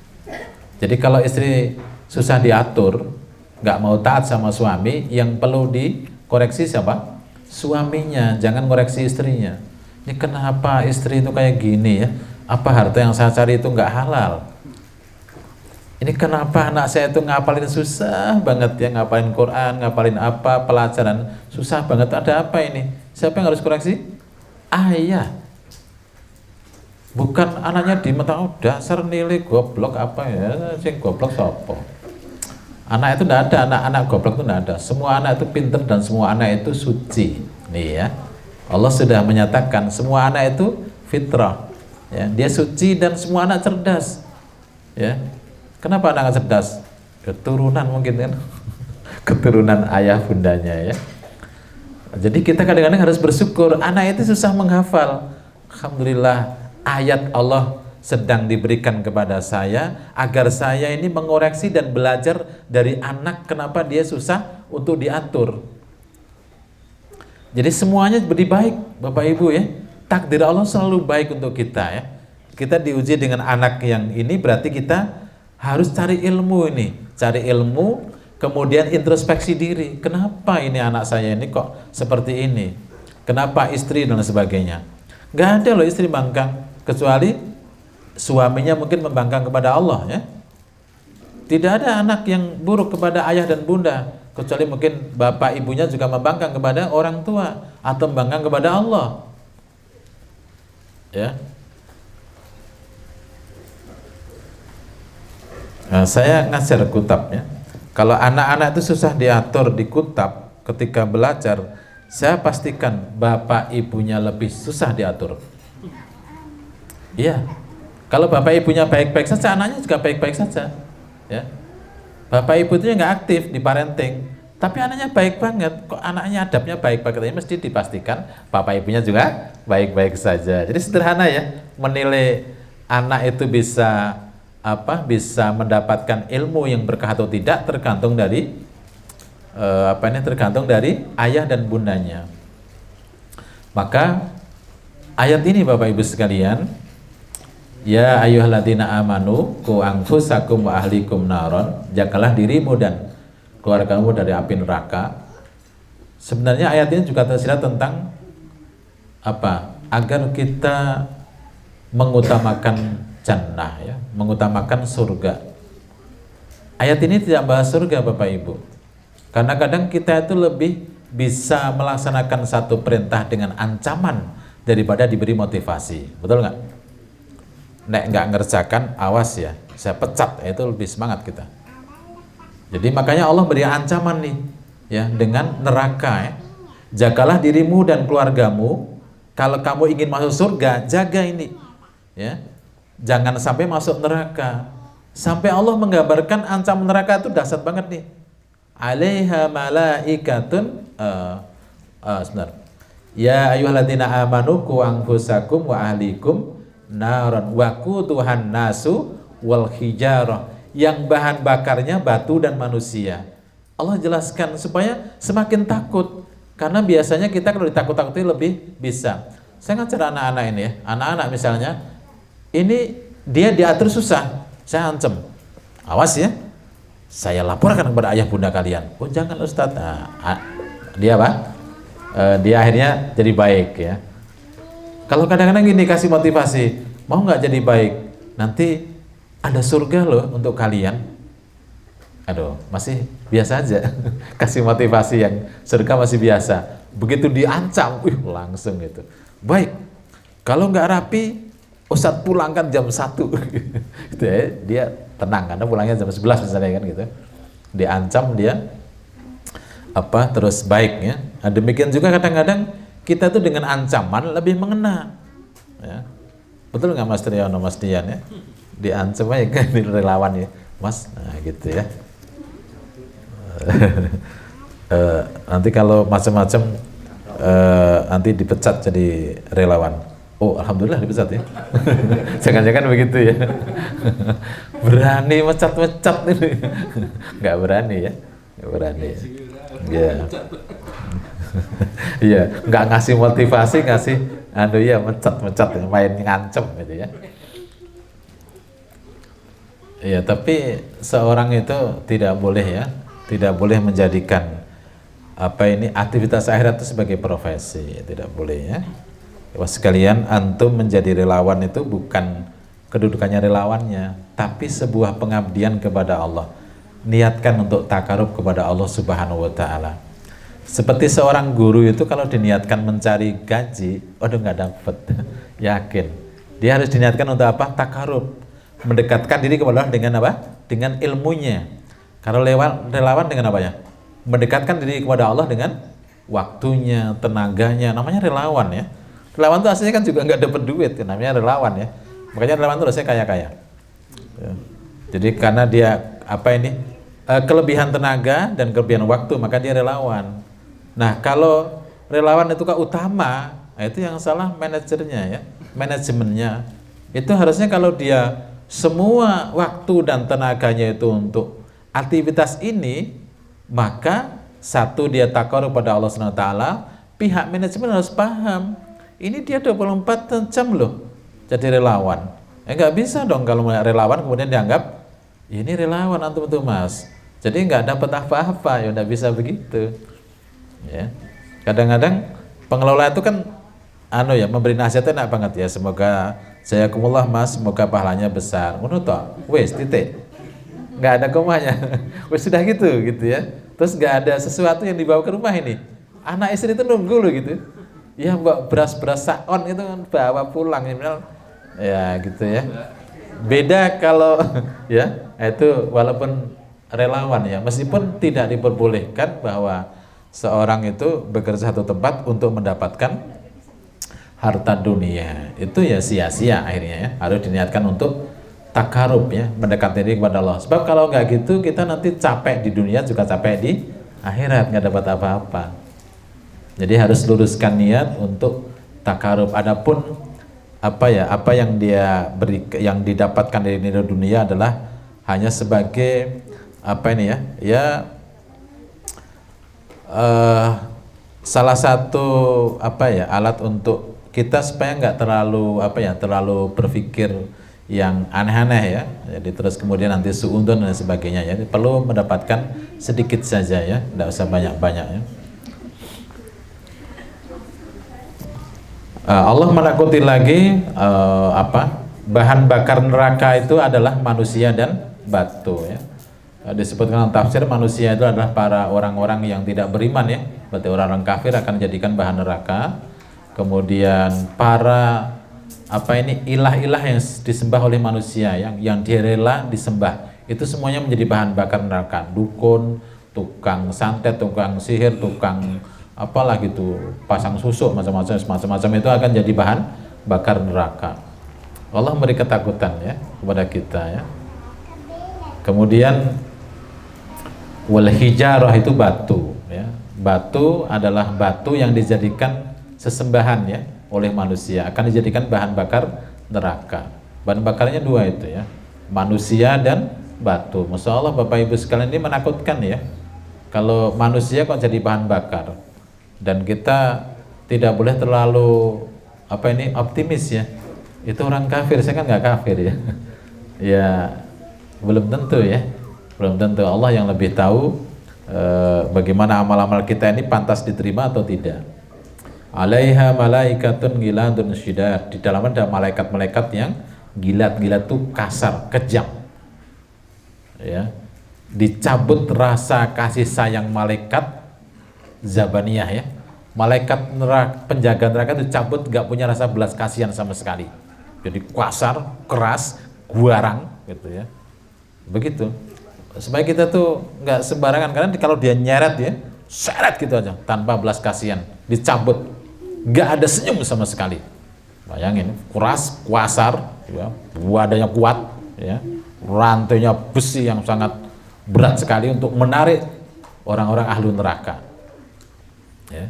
Speaker 1: Jadi kalau istri susah diatur, nggak mau taat sama suami, yang perlu dikoreksi siapa? Suaminya, jangan koreksi istrinya. Ini kenapa istri itu kayak gini ya? Apa harta yang saya cari itu nggak halal? Ini kenapa anak saya itu ngapalin susah banget ya, ngapalin Quran, ngapalin apa, pelajaran susah banget, ada apa ini? Siapa yang harus koreksi? Ayah. Bukan anaknya dimata, oh dasar nilai goblok apa ya, sing goblok sopo. Anak itu tidak ada, anak-anak goblok itu tidak ada. Semua anak itu pinter dan semua anak itu suci. Nih ya. Allah sudah menyatakan semua anak itu fitrah, ya, dia suci dan semua anak cerdas, ya. Kenapa anak cerdas? Keturunan mungkin kan, keturunan ayah bundanya, ya. Jadi kita kadang-kadang harus bersyukur. Anak itu susah menghafal, alhamdulillah ayat Allah sedang diberikan kepada saya agar saya ini mengoreksi dan belajar dari anak kenapa dia susah untuk diatur. Jadi semuanya beri baik Bapak Ibu, ya. Takdir Allah selalu baik untuk kita, ya. Kita diuji dengan anak yang ini, berarti kita harus cari ilmu ini, cari ilmu, kemudian introspeksi diri. Kenapa ini anak saya ini kok seperti ini? Kenapa istri dan sebagainya? Gak ada loh istri bangkang, kecuali suaminya mungkin membangkang kepada Allah, ya. Tidak ada anak yang buruk kepada ayah dan bunda, kecuali mungkin bapak ibunya juga membangkang kepada orang tua atau membangkang kepada Allah, ya. Nah, saya ngajar kutab, ya. Kalau anak-anak itu susah diatur di kutab ketika belajar, saya pastikan bapak ibunya lebih susah diatur. Iya. Kalau bapak ibunya baik-baik saja, anaknya juga baik-baik saja, ya. Bapak ibu itu nggak aktif di parenting, tapi anaknya baik banget. Kok anaknya adabnya baik banget? Ini mesti dipastikan bapak ibunya juga baik-baik saja. Jadi sederhana, ya, menilai anak itu bisa bisa mendapatkan ilmu yang berkah atau tidak tergantung dari tergantung dari ayah dan bundanya. Maka ayat ini Bapak Ibu sekalian, ya ayyuhalladzina amanu qu anfusakum wa ahlikum naron, jagalah dirimu dan keluargamu dari api neraka. Sebenarnya ayat ini juga tersirat tentang agar kita mengutamakan jannah, ya, mengutamakan surga. Ayat ini tidak bahas surga Bapak Ibu, karena kadang kita itu lebih bisa melaksanakan satu perintah dengan ancaman daripada diberi motivasi, betul nggak? Nek nggak ngerjakan, awas ya, saya pecat, itu lebih semangat kita. Jadi makanya Allah beri ancaman nih, ya, dengan neraka, ya. Jagalah dirimu dan keluargamu, kalau kamu ingin masuk surga, jaga ini, ya. Jangan sampai masuk neraka. Sampai Allah menggambarkan ancaman neraka itu dahsyat banget nih. Alaiha malaikatun sebentar. Ya ayyuhalladzina amanu qu anfusakum wa ahlikum naron waquduhan nasu wal hijarah. Yang bahan bakarnya batu dan manusia. Allah jelaskan supaya semakin takut. Karena biasanya kita kalau ditakut-takuti lebih bisa. Saya ngajar anak-anak ini, ya. Anak-anak misalnya, ini dia diatur susah, saya ancam, awas ya, saya laporkan kepada ayah bunda kalian. Oh jangan Ustadz. Dia dia akhirnya jadi baik, ya. Kalau kadang-kadang gini, kasih motivasi, mau nggak jadi baik, nanti ada surga loh untuk kalian. Aduh, masih biasa aja. Kasih motivasi yang surga masih biasa. Begitu diancam, langsung gitu. Baik, kalau nggak rapi, Ustadz pulangkan jam 1. Gitu, ya. Dia tenang karena pulangnya jam 11 misalnya kan gitu. Diancam dia terus baik, ya. Nah, demikian juga kadang-kadang kita tuh dengan ancaman lebih mengena, ya. Betul nggak Mas Triyono, Mas Dian, ya? Diancam aja kan relawan, ya Mas, nah gitu ya. Nanti kalau macam-macam nanti dipecat jadi relawan. Oh alhamdulillah dipecat, ya. Jangan-jangan begitu, ya. Berani mecat-mecat ini. Nggak berani, ya. Nggak berani, ya. Ya. Iya, nggak ngasih motivasi, ngasih ya mecat-mecat, main ngancem gitu, ya. Iya, tapi seorang itu tidak boleh, ya, tidak boleh menjadikan aktivitas akhirat itu sebagai profesi, tidak boleh, ya. Sekalian antum menjadi relawan itu bukan kedudukannya relawannya, tapi sebuah pengabdian kepada Allah. Niatkan untuk takarub kepada Allah Subhanahu wa Ta'ala. Seperti seorang guru itu kalau diniatkan mencari gaji, nggak dapet. Yakin. Dia harus diniatkan untuk apa? Takarub. Mendekatkan diri kepada Allah dengan apa? Dengan ilmunya. Kalau relawan dengan apa, ya? Mendekatkan diri kepada Allah dengan waktunya, tenaganya, namanya relawan ya. Relawan itu aslinya kan juga nggak dapat duit, namanya relawan ya. Makanya relawan itu harusnya kaya-kaya. Ya. Jadi karena dia kelebihan tenaga dan kelebihan waktu, maka dia relawan. Nah kalau relawan itu utama, nah itu yang salah manajernya ya, manajemennya. Itu harusnya kalau dia semua waktu dan tenaganya itu untuk aktivitas ini, maka satu dia takarub kepada Allah Subhanahu wa taala, pihak manajemen harus paham. Ini dia 24 jam loh jadi relawan. Nggak bisa dong kalau relawan kemudian dianggap ini relawan antum tuh mas. Jadi nggak dapat apa-apa, ya nggak bisa begitu. Ya. Kadang-kadang pengelola itu kan memberi nasihatnya enak banget ya, semoga jazakumullah mas, semoga pahalanya besar. Ngono toh, wes titik. Nggak ada komanya. Wes sudah gitu ya. Terus nggak ada sesuatu yang dibawa ke rumah ini. Anak istri itu nunggu loh gitu. Ya mbak beras-beras saon itu kan bawa pulang ya gitu ya. Beda kalau ya itu walaupun relawan ya, meskipun tidak diperbolehkan bahwa seorang itu bekerja satu tempat untuk mendapatkan harta dunia, itu ya sia-sia akhirnya ya. Harus diniatkan untuk takarub ya, mendekati diri kepada Allah. Sebab kalau nggak gitu kita nanti capek di dunia juga capek di akhirat, nggak dapat apa-apa. Jadi harus luruskan niat untuk takarub. Adapun apa yang dia beri, yang didapatkan dari nilai dunia adalah hanya sebagai salah satu alat untuk kita supaya nggak terlalu berpikir yang aneh-aneh ya. Jadi terus kemudian nanti suudzon dan sebagainya ya. Perlu mendapatkan sedikit saja ya, tidak usah banyak-banyak ya. Allah menakuti lagi bahan bakar neraka itu adalah manusia dan batu ya. Disebutkan dalam tafsir manusia itu adalah para orang-orang yang tidak beriman ya, berarti orang-orang kafir akan dijadikan bahan neraka. Kemudian para ilah-ilah yang disembah oleh manusia yang dia rela disembah, itu semuanya menjadi bahan bakar neraka. Dukun, tukang santet, tukang sihir, tukang apalah gitu, pasang susuk macam-macam itu akan jadi bahan bakar neraka. Allah memberi ketakutan ya kepada kita ya. Kemudian wal hijarah itu batu ya. Batu adalah batu yang dijadikan sesembahan ya oleh manusia, akan dijadikan bahan bakar neraka. Bahan bakarnya dua itu ya, manusia dan batu. Masya Allah Bapak Ibu sekalian, ini menakutkan ya. Kalau manusia kok jadi bahan bakar, dan kita tidak boleh terlalu optimis ya. Itu orang kafir, saya kan nggak kafir ya. Ya belum tentu ya, belum tentu. Allah yang lebih tahu bagaimana amal-amal kita ini pantas diterima atau tidak. Alaiha malaikatun giladun syidad, di dalamnya ada malaikat-malaikat yang gilat tuh kasar, kejam ya. Dicabut rasa kasih sayang malaikat Zabaniyah ya, malaikat neraka, penjaga neraka itu cabut, gak punya rasa belas kasihan sama sekali. Jadi kasar, keras, guarang gitu ya. Begitu. Supaya kita tuh nggak sembarangan, karena kalau dia nyeret ya, seret gitu aja tanpa belas kasihan, dicabut, nggak ada senyum sama sekali. Bayangin, keras, kasar, ya, wadahnya kuat, ya, rantainya besi yang sangat berat sekali untuk menarik orang-orang ahlu neraka. Ya.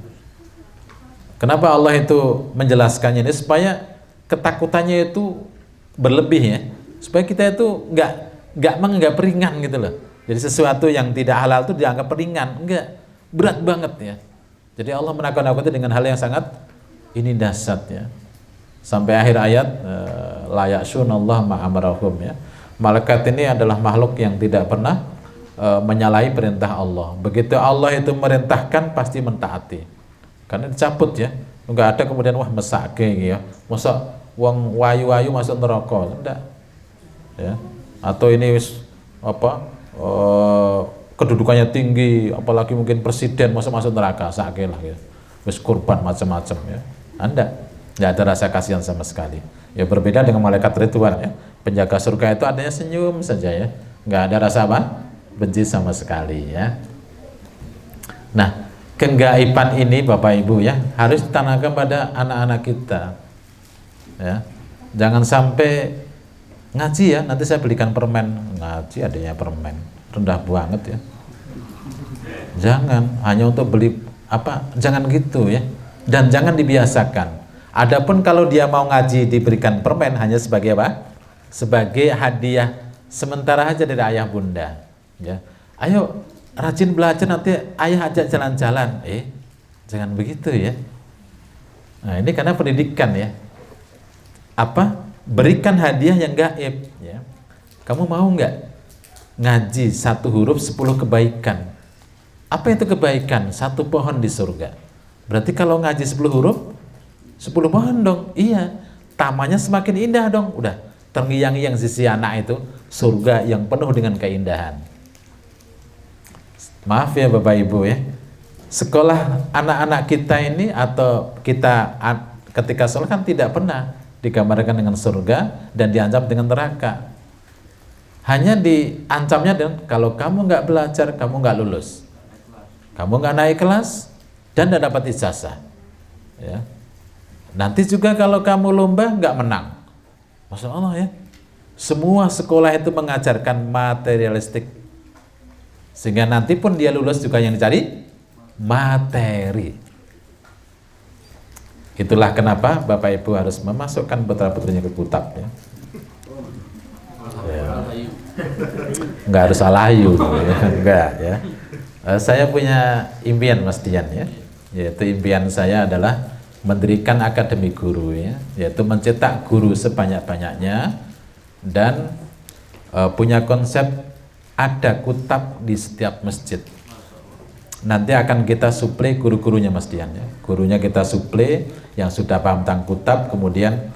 Speaker 1: Kenapa Allah itu menjelaskannya ini? Supaya ketakutannya itu berlebih ya, supaya kita itu nggak menganggap ringan gitu loh. Jadi sesuatu yang tidak halal itu dianggap ringan, enggak, berat banget ya. Jadi Allah menakut-nakuti dengan hal yang sangat ini dahsyat ya. Sampai akhir ayat la ya'sunallah ma amarahum ya. Malaikat ini adalah makhluk yang tidak pernah menyalahi perintah Allah. Begitu Allah itu merintahkan pasti mentaati. Karena dicabut ya. Enggak ada kemudian wah mesake ya. Masa wong wayu-wayu masuk neraka, enggak. Ya. Atau ini kedudukannya tinggi, apalagi mungkin presiden masuk neraka, sakit lah ya. Wis kurban macam-macam ya. Anda enggak ada rasa kasihan sama sekali. Ya berbeda dengan malaikat Ridwan ya. Penjaga surga itu adanya senyum saja ya. Enggak ada rasa apa? Benci sama sekali ya. Nah, Kegaiban ini Bapak Ibu ya harus ditanamkan pada anak-anak kita ya. Jangan sampai ngaji ya, nanti saya belikan permen. Ngaji adanya permen, rendah banget ya. Jangan hanya untuk beli apa, jangan gitu ya. Dan jangan dibiasakan. Adapun kalau dia mau ngaji diberikan permen hanya sebagai apa? Sebagai hadiah sementara aja dari ayah bunda ya. Ayo rajin belajar, nanti ayah ajak jalan-jalan. Jangan begitu ya. Nah, ini karena pendidikan ya. Apa? Berikan hadiah yang gaib ya. Kamu mau nggak ngaji 1 huruf 10 kebaikan? Apa itu kebaikan? 1 pohon di surga. Berarti kalau ngaji 10 huruf 10 pohon dong. Iya, tamannya semakin indah dong. Udah terngiang-ngiang sisi anak itu surga yang penuh dengan keindahan. Maaf ya Bapak Ibu ya, sekolah anak-anak kita ini atau kita ketika sholat kan tidak pernah digambarkan dengan surga dan diancam dengan neraka. Hanya diancamnya dengan kalau kamu nggak belajar, kamu nggak lulus, kamu nggak naik kelas dan nggak dapat ijazah. Ya. Nanti juga kalau kamu lomba nggak menang. Masya Allah ya, semua sekolah itu mengajarkan materialistik. Sehingga nanti pun dia lulus juga yang dicari materi. Itulah kenapa Bapak Ibu harus memasukkan putra-putrinya ke kutab ya. Enggak harus alayu ya. Enggak ya. Saya punya impian Mas Dian ya. Yaitu impian saya adalah mendirikan akademi guru ya, yaitu mencetak guru sebanyak-banyaknya dan punya konsep ada kutab di setiap masjid. Nanti akan kita suplai guru-gurunya Mas Dian ya. Gurunya kita suplai yang sudah paham tentang kutab, kemudian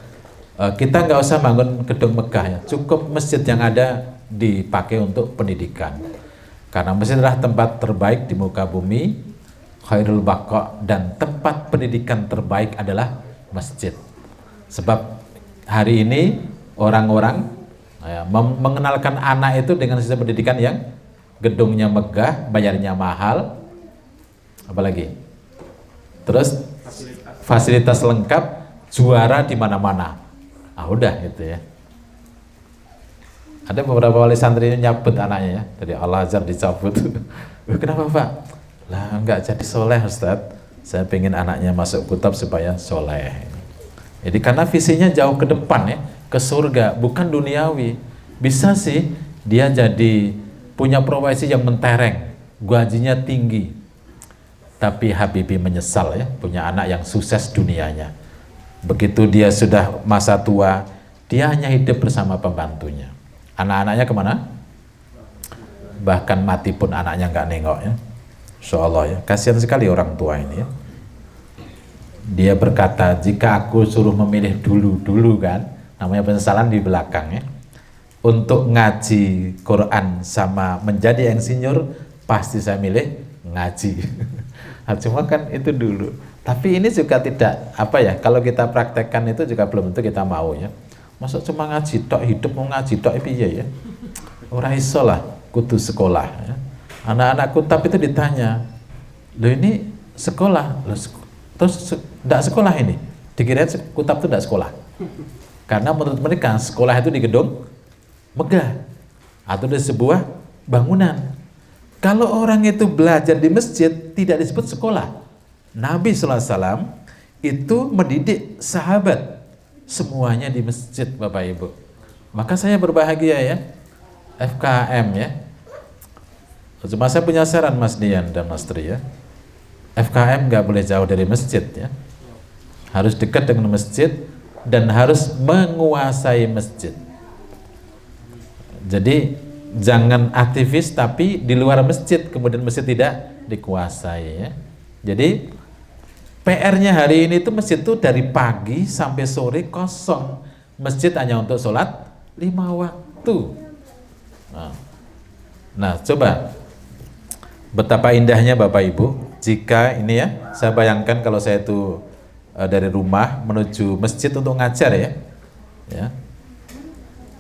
Speaker 1: kita nggak usah bangun gedung megah ya. Cukup masjid yang ada dipakai untuk pendidikan. Karena masjid adalah tempat terbaik di muka bumi, khairul baqa, dan tempat pendidikan terbaik adalah masjid. Sebab hari ini orang-orang mengenalkan anak itu dengan sistem pendidikan yang gedungnya megah, bayarnya mahal, apalagi terus fasilitas lengkap, juara di mana-mana. Udah gitu ya. Ada beberapa wali santri nyabut anaknya ya, dari Al-Azhar dicabut. Kenapa Pak? Lah enggak jadi soleh Ustadz. Saya pengen anaknya masuk kutab supaya soleh. Jadi karena visinya jauh ke depan ya, ke surga, bukan duniawi. Bisa sih dia jadi punya profesi yang mentereng, gajinya tinggi, tapi Habibie menyesal ya, punya anak yang sukses dunianya. Begitu dia sudah masa tua, dia hanya hidup bersama pembantunya. Anak-anaknya kemana? Bahkan mati pun anaknya nggak nengok ya. Insya Allah ya, kasihan sekali orang tua ini ya. Dia berkata, jika aku suruh memilih dulu kan, namanya penyesalan di belakang ya, untuk ngaji Quran sama menjadi insinyur, pasti saya milih ngaji. Cuma kan itu dulu. Tapi ini juga tidak, apa ya, kalau kita praktekkan itu juga belum tentu kita mau ya. Masa cuma ngaji tok, hidup mau ngaji tok, iya ya. Ora iso lah, kudu sekolah ya. Anak-anak kutab itu ditanya, loh ini sekolah, loh, terus enggak sekolah ini? Dikira kutab itu enggak sekolah. Karena menurut mereka sekolah itu di gedung megah atau di sebuah bangunan. Kalau orang itu belajar di masjid tidak disebut sekolah. Nabi SAW itu mendidik sahabat semuanya di masjid Bapak Ibu. Maka saya berbahagia ya, FKM ya. Cuma saya punya saran Mas Dian dan Mas Tri ya, FKM nggak boleh jauh dari masjid ya, harus dekat dengan masjid dan harus menguasai masjid. Jadi jangan aktivis tapi di luar masjid, kemudian masjid tidak dikuasai ya. Jadi PR-nya hari ini itu masjid itu dari pagi sampai sore kosong. Masjid hanya untuk sholat 5 waktu. Nah coba betapa indahnya Bapak Ibu jika ini ya, saya bayangkan kalau saya itu dari rumah menuju masjid untuk ngajar ya.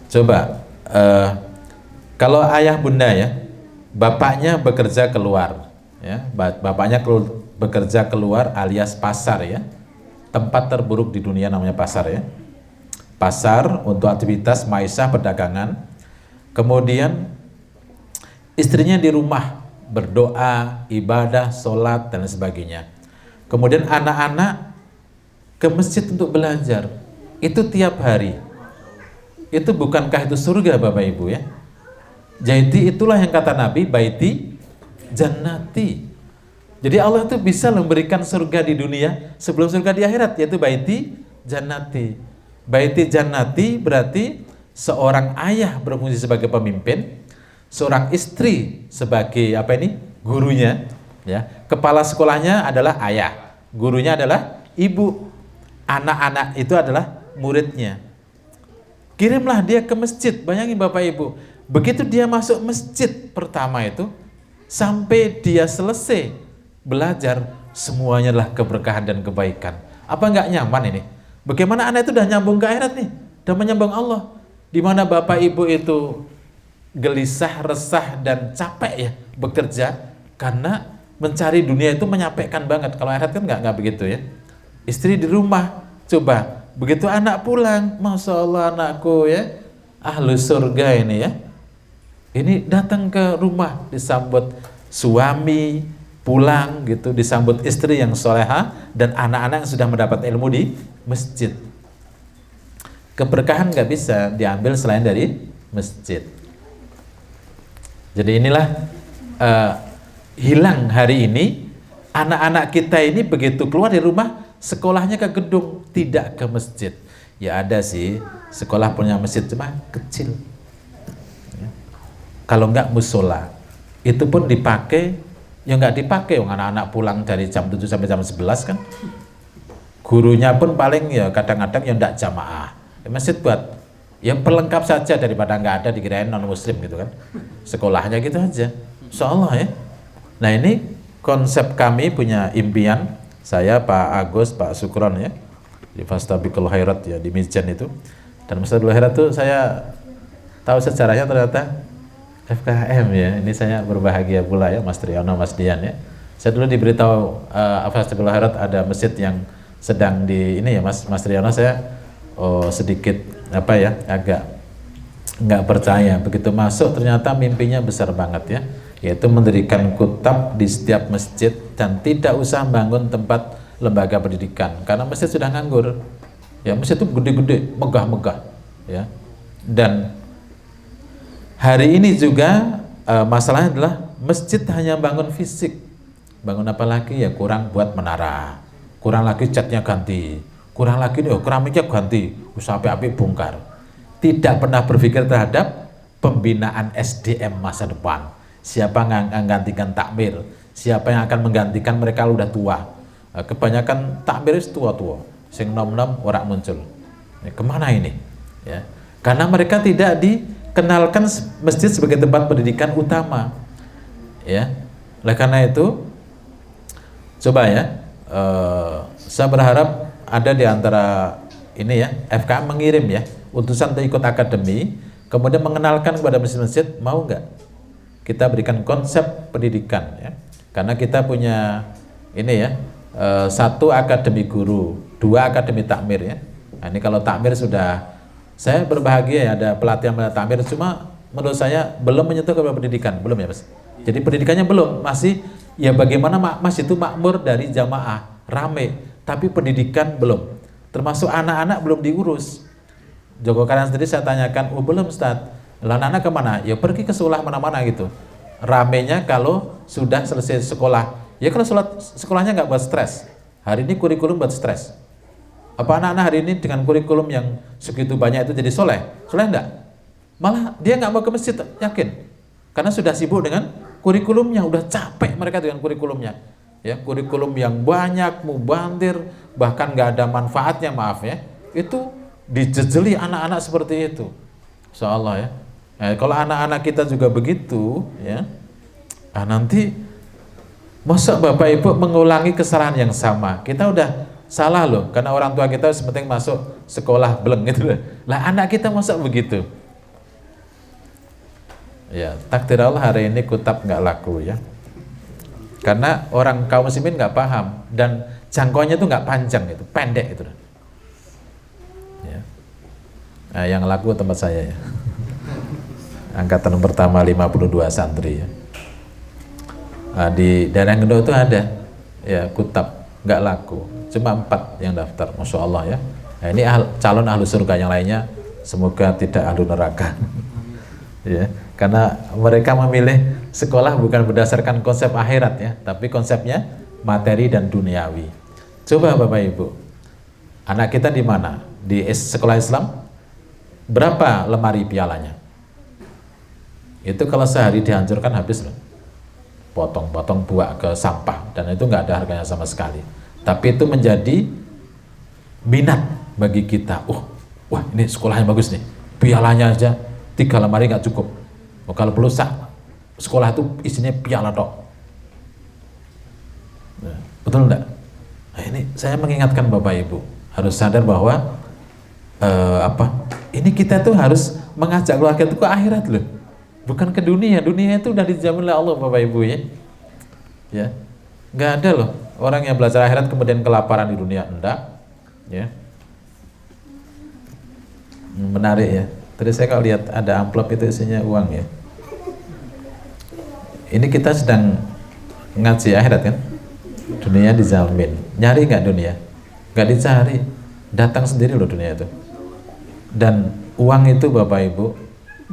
Speaker 1: Coba kalau ayah bunda ya, bapaknya bekerja keluar ya, bapaknya bekerja keluar alias pasar ya. Tempat terburuk di dunia namanya pasar ya. Pasar untuk aktivitas maisha perdagangan. Kemudian istrinya di rumah berdoa, ibadah, sholat dan sebagainya. Kemudian anak-anak ke masjid untuk belajar. Itu tiap hari. Itu bukankah itu surga Bapak Ibu ya? Jadi itulah yang kata Nabi, baiti jannati. Jadi Allah itu bisa memberikan surga di dunia sebelum surga di akhirat, yaitu baiti jannati. Baiti jannati berarti seorang ayah berfungsi sebagai pemimpin, seorang istri sebagai apa ini? Gurunya, ya. Kepala sekolahnya adalah ayah, gurunya adalah ibu, anak-anak itu adalah muridnya. Kirimlah dia ke masjid. Bayangin Bapak Ibu, begitu dia masuk masjid pertama itu, sampai dia selesai belajar, semuanya adalah keberkahan dan kebaikan. Apa enggak nyaman ini? Bagaimana anak itu udah nyambung ke akhirat nih, udah menyambung Allah. Dimana Bapak Ibu itu gelisah, resah dan capek ya bekerja, karena mencari dunia itu menyapekkan banget. Kalau akhirat kan enggak begitu ya. Istri di rumah, coba begitu anak pulang, Masya Allah anakku ya, ahlu surga ini ya. Ini datang ke rumah, disambut suami, pulang gitu, disambut istri yang soleha dan anak-anak yang sudah mendapat ilmu di masjid. Keberkahan nggak bisa diambil selain dari masjid. Jadi inilah hilang hari ini anak-anak kita ini begitu keluar dari rumah, sekolahnya ke gedung, tidak ke masjid. Ya ada sih sekolah punya masjid, cuma kecil. Ya. Kalau nggak musola, itu pun dipakai, ya nggak dipakai. Anak-anak pulang dari jam 7 sampai jam 11 kan. Gurunya pun paling ya kadang-kadang ya nggak jamaah. Ya, masjid buat yang pelengkap saja daripada nggak ada dikirain non muslim gitu kan. Sekolahnya gitu aja. Insyaallah ya. Nah ini konsep kami punya impian, saya Pak Agus, Pak Sukron ya, di Fastabiqul Khairat ya di Mijan itu. Dan Fastabiqul Khairat itu saya tahu sejarahnya ternyata FKM ya. Ini saya berbahagia pula ya, Mas Triyono, Mas Dian ya. Saya dulu diberitahu Fastabiqul Khairat ada masjid yang sedang di ini ya Mas Triyono, saya sedikit apa ya, agak nggak percaya. Begitu masuk ternyata mimpinya besar banget ya, yaitu mendirikan kutab di setiap masjid dan tidak usah bangun tempat lembaga pendidikan karena masjid sudah nganggur ya. Masjid itu gede-gede, megah-megah ya. Dan hari ini juga masalahnya adalah masjid hanya bangun fisik, bangun apa lagi ya, kurang buat menara, kurang lagi catnya ganti, kurang lagi nih keramiknya ganti, sampai api bongkar. Tidak pernah berpikir terhadap pembinaan SDM masa depan. Siapa yang menggantikan takmir, siapa yang akan menggantikan mereka udah tua. Kebanyakan takmir itu tua-tua, sing nom-nom orang muncul. Kemana ini? Ya. Karena mereka tidak dikenalkan masjid sebagai tempat pendidikan utama. Ya. Oleh karena itu, coba ya, saya berharap ada di antara ini ya, FKM mengirim ya, utusan untuk ikut akademi, kemudian mengenalkan kepada masjid-masjid, mau nggak kita berikan konsep pendidikan ya, karena kita punya ini ya, 1 akademi guru, 2 akademi takmir ya. Nah, ini kalau takmir sudah, saya berbahagia ya ada pelatihan takmir, cuma menurut saya belum menyentuh ke pendidikan, belum ya Mas. Jadi pendidikannya belum, masih ya bagaimana masjid itu makmur dari jamaah, rame, tapi pendidikan belum. Termasuk anak-anak belum diurus. Joko Karan sendiri saya tanyakan, belum Ustaz. Lah anak-anak kemana? Ya pergi ke sekolah mana-mana gitu. Ramenya kalau sudah selesai sekolah. Ya kalau sekolahnya nggak buat stres. Hari ini kurikulum buat stres. Apa anak-anak hari ini dengan kurikulum yang segitu banyak itu jadi soleh? Soleh enggak? Malah dia nggak mau ke masjid, yakin. Karena sudah sibuk dengan kurikulumnya, udah capek mereka dengan kurikulumnya. Ya, kurikulum yang banyak, mubantir, bahkan nggak ada manfaatnya, maaf ya. Itu dijejeli anak-anak seperti itu. Insyaallah ya. Nah, kalau anak-anak kita juga begitu ya, nanti masa Bapak Ibu mengulangi kesalahan yang sama. Kita udah salah loh, karena orang tua kita sepenting masuk sekolah beleng gitu loh. Lah anak kita masa begitu. Ya, takdir Allah hari ini kutab nggak laku ya. Karena orang kaum muslimin nggak paham dan jangkauannya itu nggak panjang, itu pendek itu. Ya. Nah, yang laku tempat saya ya. Angkatan pertama 52 santri ya. Nah, di daerah Gendo itu ada ya kutab, nggak laku, cuma 4 yang daftar, masya Allah ya. Nah, ini calon ahlu surga, yang lainnya semoga tidak ahlu neraka. Ya, karena mereka memilih sekolah bukan berdasarkan konsep akhirat ya, tapi konsepnya materi dan duniawi. Coba Bapak Ibu, anak kita di mana? Di sekolah Islam, berapa lemari pialanya? Itu kalau sehari dihancurkan habis loh, potong-potong buang ke sampah, dan itu nggak ada harganya sama sekali. Tapi itu menjadi minat bagi kita. Wah ini sekolahnya bagus nih, pialanya aja 3 lemari nggak cukup. Kalau perlu sekolah itu isinya piala tok. Nah, betul enggak? Nah, ini saya mengingatkan Bapak Ibu harus sadar bahwa ini kita tuh harus mengajak keluarga itu ke akhirat loh, bukan ke dunia. Dunia itu udah dijamin oleh Allah Bapak Ibu ya. Ya, nggak ada loh orang yang belajar akhirat kemudian kelaparan di dunia, enggak. Ya, menarik ya. Tadi saya kalau lihat ada amplop itu isinya uang ya. Ini kita sedang ngaji akhirat kan? Dunia dijamin. Nyari nggak dunia? Nggak dicari. Datang sendiri loh dunia itu. Dan uang itu Bapak Ibu,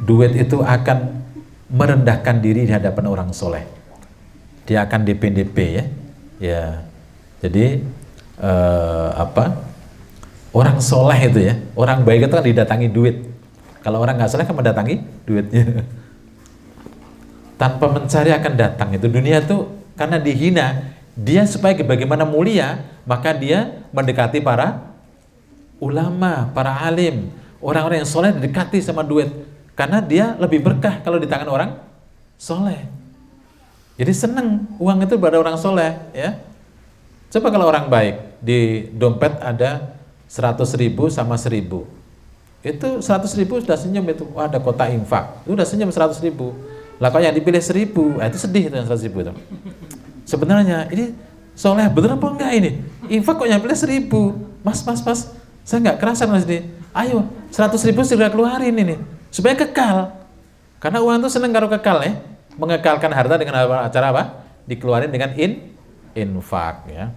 Speaker 1: duit itu akan merendahkan diri di hadapan orang soleh. Dia akan DP ya. Ya. Jadi orang soleh itu ya, orang baik itu kan didatangi duit. Kalau orang nggak soleh kan mendatangi duitnya. Tanpa mencari akan datang itu. Dunia itu karena dihina, dia supaya bagaimana mulia, maka dia mendekati para ulama, para alim, orang-orang yang soleh didekati sama duit, karena dia lebih berkah kalau di tangan orang soleh. Jadi seneng uang itu pada orang soleh ya. Coba kalau orang baik, di dompet ada 100.000 sama 1.000, itu 100.000 sudah senyum itu. Wah, ada kotak infak, itu udah senyum 100.000. Lah kalau yang dipilih 1.000, itu sedih itu yang 100.000 itu. Sebenarnya ini soleh bener apa enggak ini? Infak kok yang pilih 1.000? Mas, saya nggak kerasan mas ini. Ayo 100.000 segera keluarin ini supaya kekal. Karena uang itu seneng karo kekal ya. Mengekalkan harta dengan cara apa? Dikeluarin dengan infak ya.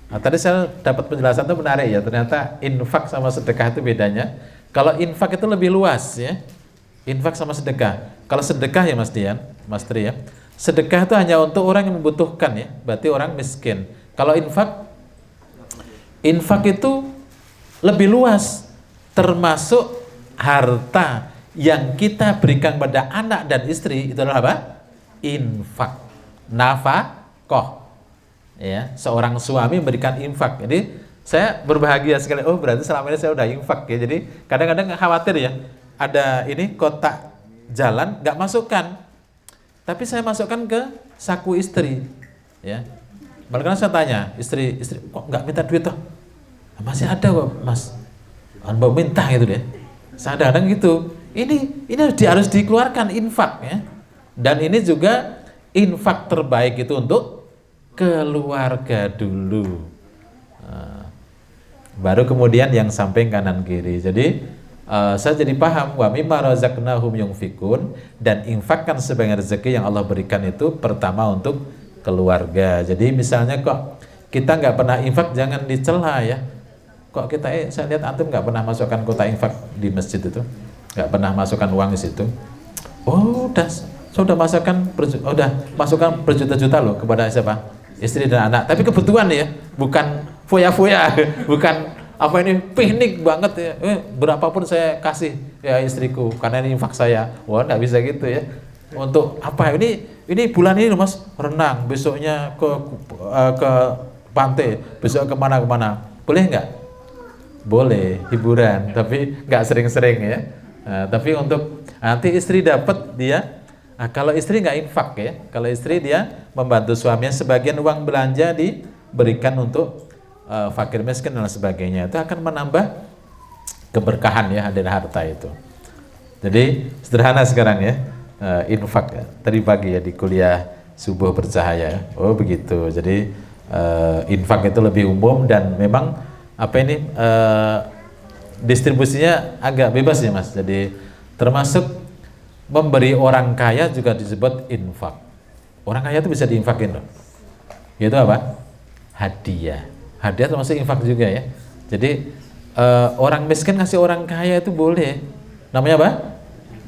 Speaker 1: Nah, tadi saya dapat penjelasan itu menarik ya. Ternyata infak sama sedekah itu bedanya. Kalau infak itu lebih luas ya. Infak sama sedekah. Kalau sedekah ya Mas Dian, Mas Tri ya. Sedekah itu hanya untuk orang yang membutuhkan ya. Berarti orang miskin. Kalau infak itu lebih luas. Termasuk harta yang kita berikan pada anak dan istri itu adalah apa? Infak. Nafkah. Ya, seorang suami memberikan infak. Jadi saya berbahagia sekali. Oh, berarti selama ini saya udah infak ya. Jadi kadang-kadang khawatir ya. Ada ini kotak jalan nggak masukkan. Tapi saya masukkan ke saku istri. Ya. Malah saya tanya, istri kok nggak minta duit toh? Masih ada kok, Mas. Anda minta gitu deh. Saya kadang gitu. Ini harus dikeluarkan infak ya. Dan ini juga infak terbaik itu untuk keluarga dulu. Baru kemudian yang samping kanan kiri. Jadi saya jadi paham wa mimma razaqnahum yunfikun, dan infakkan sebagian rezeki yang Allah berikan itu pertama untuk keluarga. Jadi misalnya kok kita nggak pernah infak, jangan dicela ya. Kok kita saya lihat antum nggak pernah masukkan kotak infak di masjid itu, nggak pernah masukkan uang di situ. Oh, sudah masukkan berjuta-juta loh kepada siapa? Istri dan anak. Tapi kebutuhan ya, bukan foya-foya, bukan apa ini piknik banget ya. Berapapun saya kasih ya istriku karena ini infak saya. Wah, nggak bisa gitu ya. Untuk apa? Ini bulan ini loh Mas, renang, besoknya ke pantai, besok kemana-kemana. Boleh nggak? Boleh, hiburan, tapi nggak sering-sering ya. Tapi untuk nanti istri dapat dia. Kalau istri nggak infak ya, kalau istri dia membantu suaminya, sebagian uang belanja diberikan untuk fakir miskin dan sebagainya, itu akan menambah keberkahan ya dari harta itu. Jadi sederhana sekarang ya, infak ya. Tadi pagi ya di kuliah subuh bercahaya. Oh begitu. Jadi infak itu lebih umum dan memang distribusinya agak bebas ya Mas. Jadi termasuk memberi orang kaya juga disebut infak. Orang kaya itu bisa diinfakin loh. Itu apa? Hadiah. Hadiah termasuk infak juga ya. Jadi orang miskin ngasih orang kaya itu boleh. Namanya apa?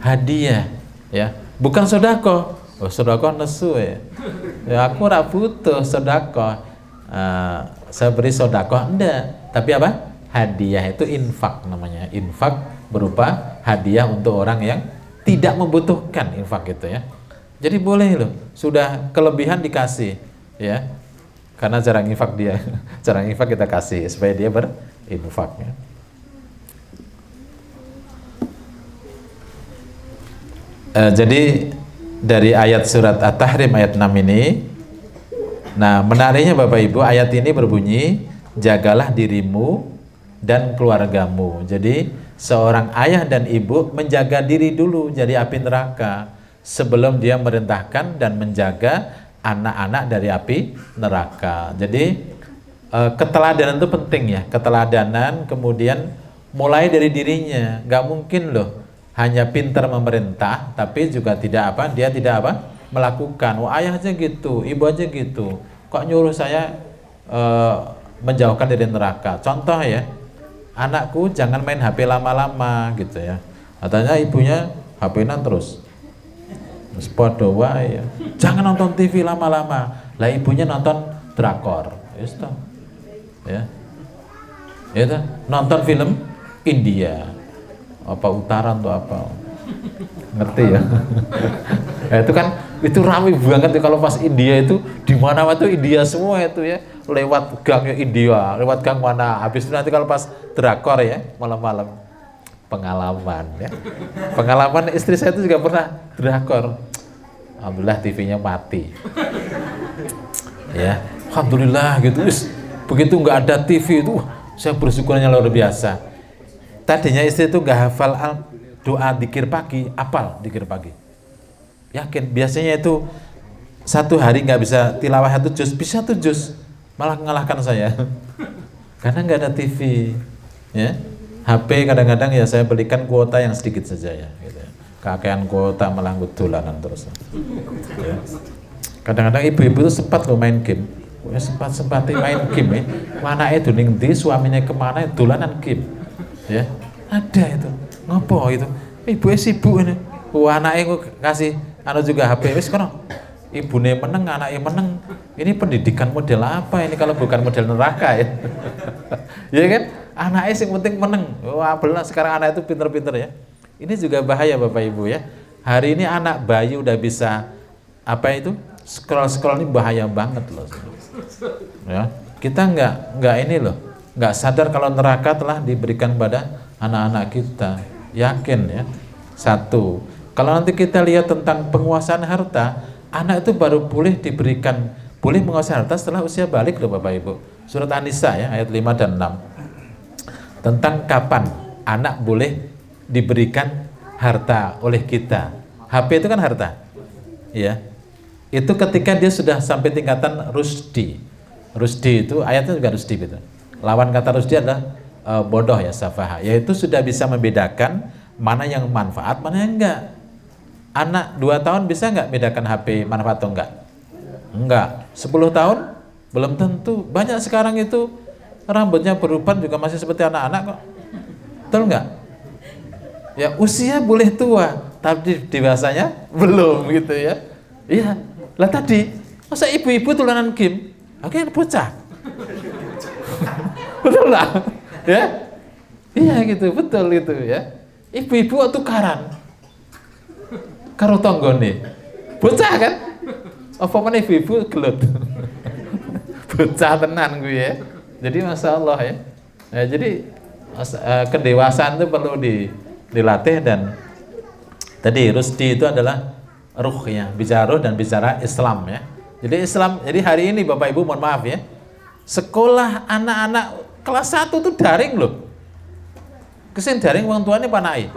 Speaker 1: Hadiah. Ya, bukan sodako. Oh, sodako nesu ya. Ya aku ora butuh sodako. Saya beri sodako enggak. Tapi apa? Hadiah itu infak namanya. Infak berupa hadiah untuk orang yang tidak membutuhkan infak itu ya. Jadi boleh loh, sudah kelebihan dikasih ya. Karena jarang infak dia, jarang infak kita kasih supaya dia berinfak ya. Jadi dari ayat surat At-Tahrim ayat 6 ini, nah menariknya Bapak Ibu, ayat ini berbunyi, jagalah dirimu dan keluargamu. Jadi seorang ayah dan ibu menjaga diri dulu jadi api neraka sebelum dia merintahkan dan menjaga anak-anak dari api neraka. Jadi keteladanan itu penting ya, keteladanan kemudian mulai dari dirinya. Nggak mungkin loh hanya pintar memerintah tapi juga tidak dia tidak melakukan. Oh ayah aja gitu, ibu aja gitu, kok nyuruh saya menjauhkan dari neraka. Contoh ya, anakku jangan main HP lama-lama gitu ya, katanya ibunya HP-nan terus podo wae ya. Jangan nonton TV lama-lama. Lah ibunya nonton drakor. Ya. Ya, nonton film India. Apa utara atau apa. Ngerti ya? Nah, itu ramai banget ya kalau pas India itu di mana-mana tuh India semua itu ya. Lewat gangnya India, lewat gang mana. Habis itu nanti kalau pas drakor ya, malam-malam. Pengalaman ya. Pengalaman istri saya itu juga pernah drakor. Alhamdulillah TV-nya mati. Ya, alhamdulillah gitu. Begitu nggak ada TV itu, saya bersyukurnya luar biasa. Tadinya istri itu nggak hafal doa dzikir pagi, apal dzikir pagi. Yakin, biasanya itu satu hari nggak bisa tilawah 1 juz, bisa 1 juz, malah mengalahkan saya. Karena nggak ada TV, ya. HP kadang-kadang ya saya belikan kuota yang sedikit saja ya, gitu. Kakean kuota malah dolanan terus. Ya. Kadang-kadang ibu-ibu itu sempat loh main game, sempat main game ya. Mana itu ning suaminya kemana dolanan game, ya ada itu. Ngopo itu? Ibu sibuk ini. Anaknya kasih juga HP wis kono. Ibune meneng, anaknya meneng. Ini pendidikan model apa ini kalau bukan model neraka ya? Ya kan? Anaknya yang penting meneng. Wah, benar sekarang anak itu pinter-pinter ya. Ini juga bahaya Bapak Ibu ya. Hari ini anak bayi udah bisa scroll ini bahaya banget loh. Ya, kita nggak ini loh, nggak sadar kalau neraka telah diberikan pada anak-anak kita. Yakin ya. Satu, kalau nanti kita lihat tentang penguasaan harta, anak itu baru boleh menguasai harta setelah usia balik loh Bapak Ibu. Surat An-Nisa ya ayat 5 dan 6. Tentang kapan anak boleh diberikan harta oleh kita. HP itu kan harta. Ya. Itu ketika dia sudah sampai tingkatan rusdi. Rusdi itu ayatnya juga rusdi gitu. Lawan kata rusdi adalah bodoh ya, safaha. Yaitu sudah bisa membedakan mana yang manfaat, mana yang enggak. Anak 2 tahun bisa enggak bedakan HP manfaat atau enggak? Enggak. 10 tahun belum tentu. Banyak sekarang itu rambutnya beruban juga masih seperti anak-anak kok. Betul enggak? Ya usia boleh tua, tapi dewasanya belum gitu ya. Iya. Lah tadi masa ibu-ibu tulanan game? Oke, bocah. Betul lah. Ya? Iya gitu, betul gitu ya. Ibu-ibu tukaran karo tanggane. Bocah kan? Apa meneh ibu-ibu gelut. Bocah tenan gue ya. Jadi Masya Allah ya. Ya jadi kedewasaan itu perlu dilatih. Dan tadi rusdi itu adalah ruh ya, bicara ruh dan bicara Islam ya. Jadi hari ini Bapak Ibu mohon maaf ya, sekolah anak-anak kelas 1 tuh daring loh. Kesin daring wong tuane panai.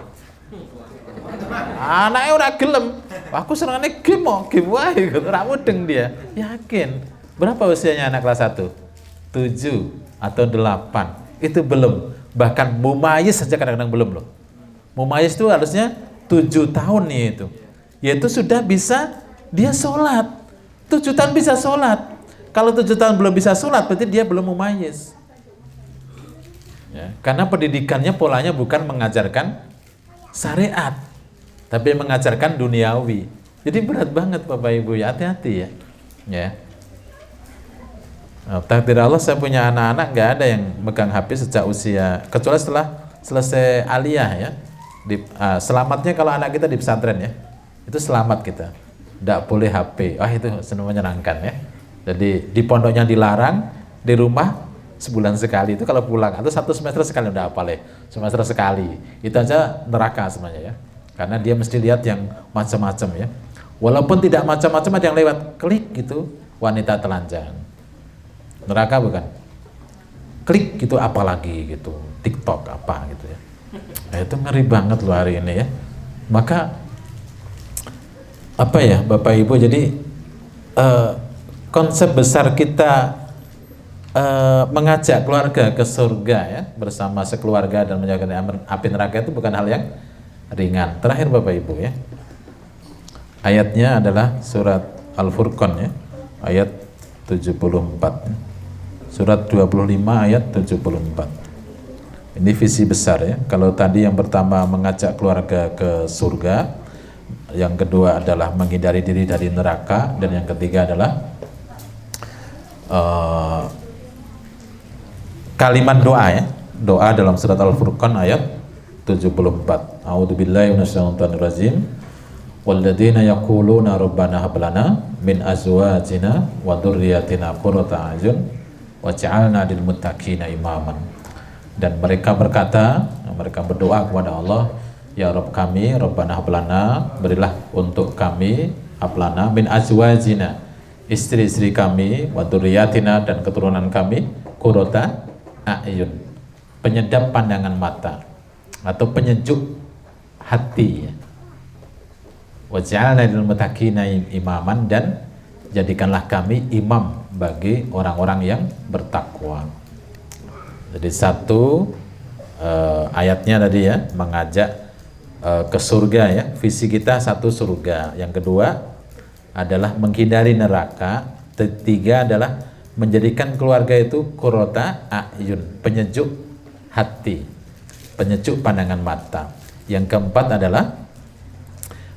Speaker 1: Anaknya ora gelem. Aku senengane game kok, game wae gitu. Ora mudeng dia. Yakin. Berapa usianya anak kelas 1? 7 atau 8. Itu belum. Bahkan mumayyiz saja kadang-kadang belum loh. Mumayyiz itu harusnya 7 tahun nih itu. Yaitu sudah bisa dia sholat. 7 tahun bisa sholat. Kalau 7 tahun belum bisa sholat, berarti dia belum mumayyiz. Ya, karena pendidikannya polanya bukan mengajarkan syariat, tapi mengajarkan duniawi. Jadi berat banget Bapak Ibu ya, hati-hati ya. Ya. Takdir Allah saya punya anak-anak nggak ada yang megang HP sejak usia, kecuali setelah selesai aliyah ya. Selamatnya kalau anak kita di pesantren ya, itu selamat kita. Nggak boleh HP. Itu senang menyenangkan ya. Jadi di pondoknya dilarang, di rumah sebulan sekali itu kalau pulang, atau 1 semester sekali udah hafal ya. Semester sekali. Itu aja neraka sebenarnya ya. Karena dia mesti lihat yang macam-macam ya. Walaupun tidak macam-macam, ada yang lewat klik gitu, wanita telanjang. Neraka bukan? Klik gitu apalagi gitu, TikTok apa gitu ya. Nah, itu ngeri banget loh hari ini ya. Maka apa ya Bapak Ibu, jadi konsep besar kita mengajak keluarga ke surga ya, bersama sekeluarga dan menjauhkan api neraka itu bukan hal yang ringan. Terakhir Bapak Ibu ya, ayatnya adalah surat Al-Furqan ya, ayat 74. Surat 25 ayat 74. Ini visi besar ya. Kalau tadi yang pertama mengajak keluarga ke surga, yang kedua adalah menghindari diri dari neraka, dan yang ketiga adalah kalimat doa ya. Doa dalam surat Al-Furqan ayat 74. A'udzubillahi minasyaitonir rajim. Walladzina yaquluna rabbana hab lana min azwajina wa dzurriyyatina qurrata a'yun waj'alna lil muttaqina imaman. Dan mereka berkata, mereka berdoa kepada Allah, ya Rabb kami, Rabbana hablana, berilah untuk kami, hablana min azwajina, istri-istri kami, wa dzurriyyatina, dan keturunan kami, qurrata a'yun, penyedap pandangan mata atau penyejuk hati. Waj'alna lil muttaqina imaman, dan jadikanlah kami imam bagi orang-orang yang bertakwa. Jadi satu ayatnya tadi ya, mengajak ke surga ya, visi kita satu surga. Yang kedua adalah menghindari neraka. Ketiga adalah menjadikan keluarga itu qurrata a'yun, penyejuk hati, penyejuk pandangan mata. Yang keempat adalah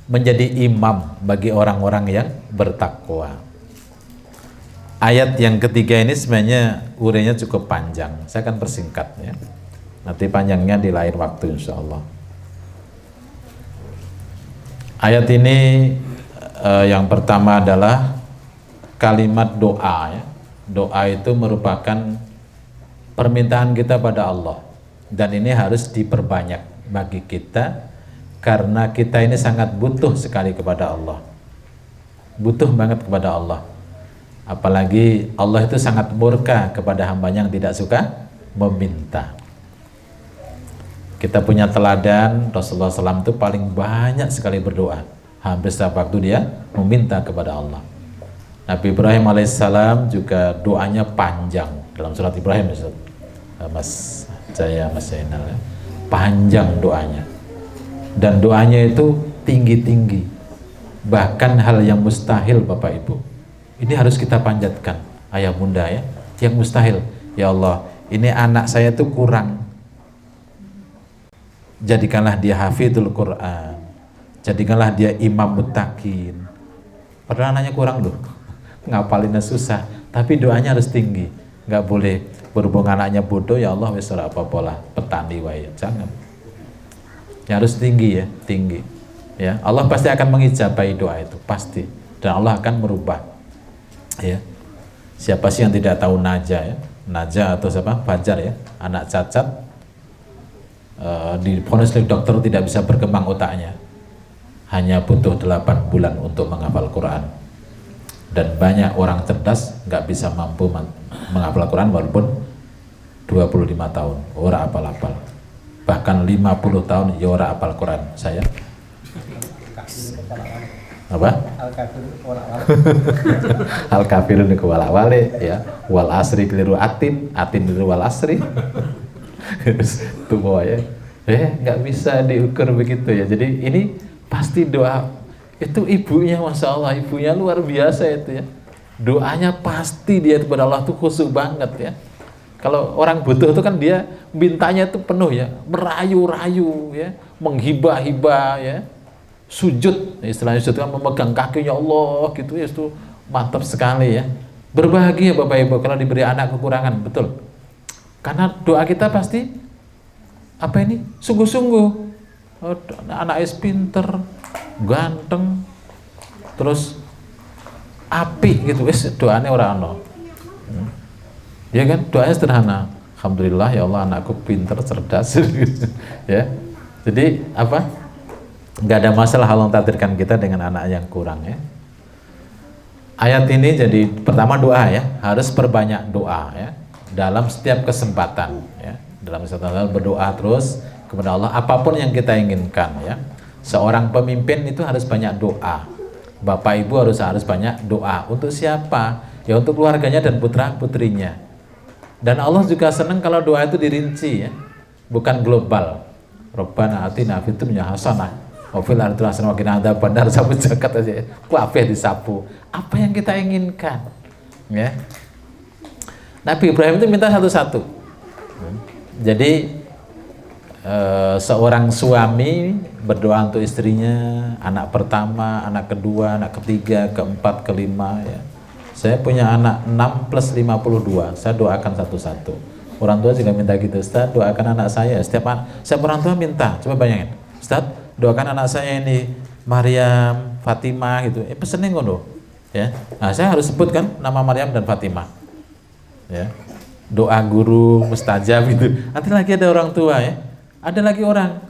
Speaker 1: menjadi imam bagi orang-orang yang bertakwa. Ayat yang ketiga ini sebenarnya urainya cukup panjang, saya akan persingkat ya. Nanti panjangnya di lain waktu insya Allah. Ayat ini yang pertama adalah kalimat doa ya. Doa itu merupakan permintaan kita pada Allah, dan ini harus diperbanyak bagi kita, karena kita ini sangat butuh sekali kepada Allah. Butuh banget kepada Allah. Apalagi Allah itu sangat murka kepada hambanya yang tidak suka meminta. Kita punya teladan, Rasulullah SAW itu paling banyak sekali berdoa. Hampir setiap waktu dia meminta kepada Allah. Nabi Ibrahim alaihissalam juga doanya panjang. Dalam surat Ibrahim, Mas Jaya, Mas Zainal ya. Panjang doanya. Dan doanya itu tinggi-tinggi. Bahkan hal yang mustahil Bapak Ibu, ini harus kita panjatkan, ayah bunda ya, yang mustahil. Ya Allah, ini anak saya tuh kurang, jadikanlah dia hafidhul Quran, jadikanlah dia imam muttaqin. Padahal anaknya kurang loh, ngapalinnya susah, tapi doanya harus tinggi. Nggak boleh berhubung anaknya bodoh, ya Allah wis ora apa-apalah, petani wae, jangan. Ya harus tinggi ya, tinggi. Ya, Allah pasti akan mengijabahi doa itu, pasti. Dan Allah akan merubah. Ya, siapa sih yang tidak tahu Naja ya, Naja atau siapa, Fajar ya, anak cacat, divonis oleh dokter tidak bisa berkembang otaknya, hanya butuh 8 bulan untuk menghafal Quran. Dan banyak orang cerdas nggak bisa mampu menghafal Quran walaupun 25 tahun, ora apal-apal, bahkan 50 tahun ya ora apal Quran. Saya Apa? Al kafirun iku wala wale ya. Wal asri keliru atin keliru wal asri. Itu ya. Nggak bisa diukur begitu ya. Jadi ini pasti doa itu ibunya, masya Allah, ibunya luar biasa itu ya. Doanya pasti dia kepada Allah tuh khusyuk banget ya. Kalau orang butuh itu kan dia mintanya itu penuh ya, merayu-rayu ya, menghibah-hibah ya, sujud, istilahnya sujud kan memegang kakinya Allah gitu ya, itu mantap sekali ya. Berbahagia Bapak Ibu kalau diberi anak kekurangan, betul. Karena doa kita pasti apa ini? Sungguh-sungguh. Oh, anak pinter, ganteng, terus api gitu, doanya orang ono. Ya kan, doanya sederhana. Alhamdulillah ya Allah anakku pinter, cerdas ya. Jadi apa? Nggak ada masalah Allah takdirkan kita dengan anak yang kurang ya. Ayat ini jadi pertama doa ya, harus perbanyak doa ya dalam setiap kesempatan ya. Dalam kesempatan berdoa terus kepada Allah apapun yang kita inginkan ya. Seorang pemimpin itu harus banyak doa. Bapak Ibu harus banyak doa. Untuk siapa? Ya untuk keluarganya dan putra-putrinya. Dan Allah juga senang kalau doa itu dirinci ya, bukan global. Rabbana atina fid dunya hasanah wa fil akhirati hasanah wa qina adzabannar, sapu zakat aja. Kabeh disapu. Apa yang kita inginkan? Ya. Nabi Ibrahim itu minta satu-satu. Jadi seorang suami berdoa untuk istrinya, anak pertama, anak kedua, anak ketiga, keempat, kelima ya. Saya punya anak 6 plus 52, saya doakan satu-satu. Orang tua juga minta gitu, Ustaz doakan anak saya. Setiap orang tua minta, coba bayangin, Ustaz doakan anak saya ini Maryam, Fatimah gitu. Pesenin ngono ya. Nah, saya harus sebutkan nama Maryam dan Fatimah. Ya. Doa guru mustajab gitu. Nanti lagi ada orang tua ya. Ada lagi orang.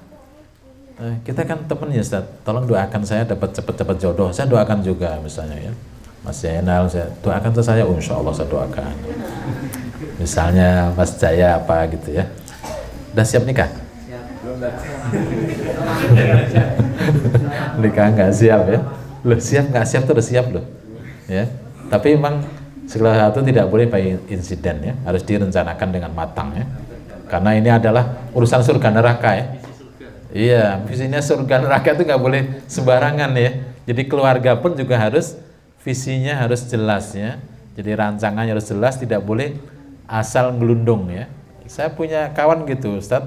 Speaker 1: Kita kan temen ya Ustaz, tolong doakan saya dapat cepat-cepat jodoh. Saya doakan juga misalnya ya. Mas Zainal, saya doakan ke saya, insya Allah saya doakan. Misalnya Mas Jaya apa gitu ya. Udah siap nikah? Nikah nggak siap ya? Loh siap nggak siap tuh udah siap loh. Ya. Tapi memang segala satu tidak boleh by insiden ya, harus direncanakan dengan matang ya. Karena ini adalah urusan surga neraka ya. Iya, visinya surga neraka itu nggak boleh sembarangan ya. Jadi keluarga pun juga harus visinya harus jelas ya. Jadi rancangannya harus jelas, tidak boleh asal ngelundung ya. Saya punya kawan gitu, Ustaz.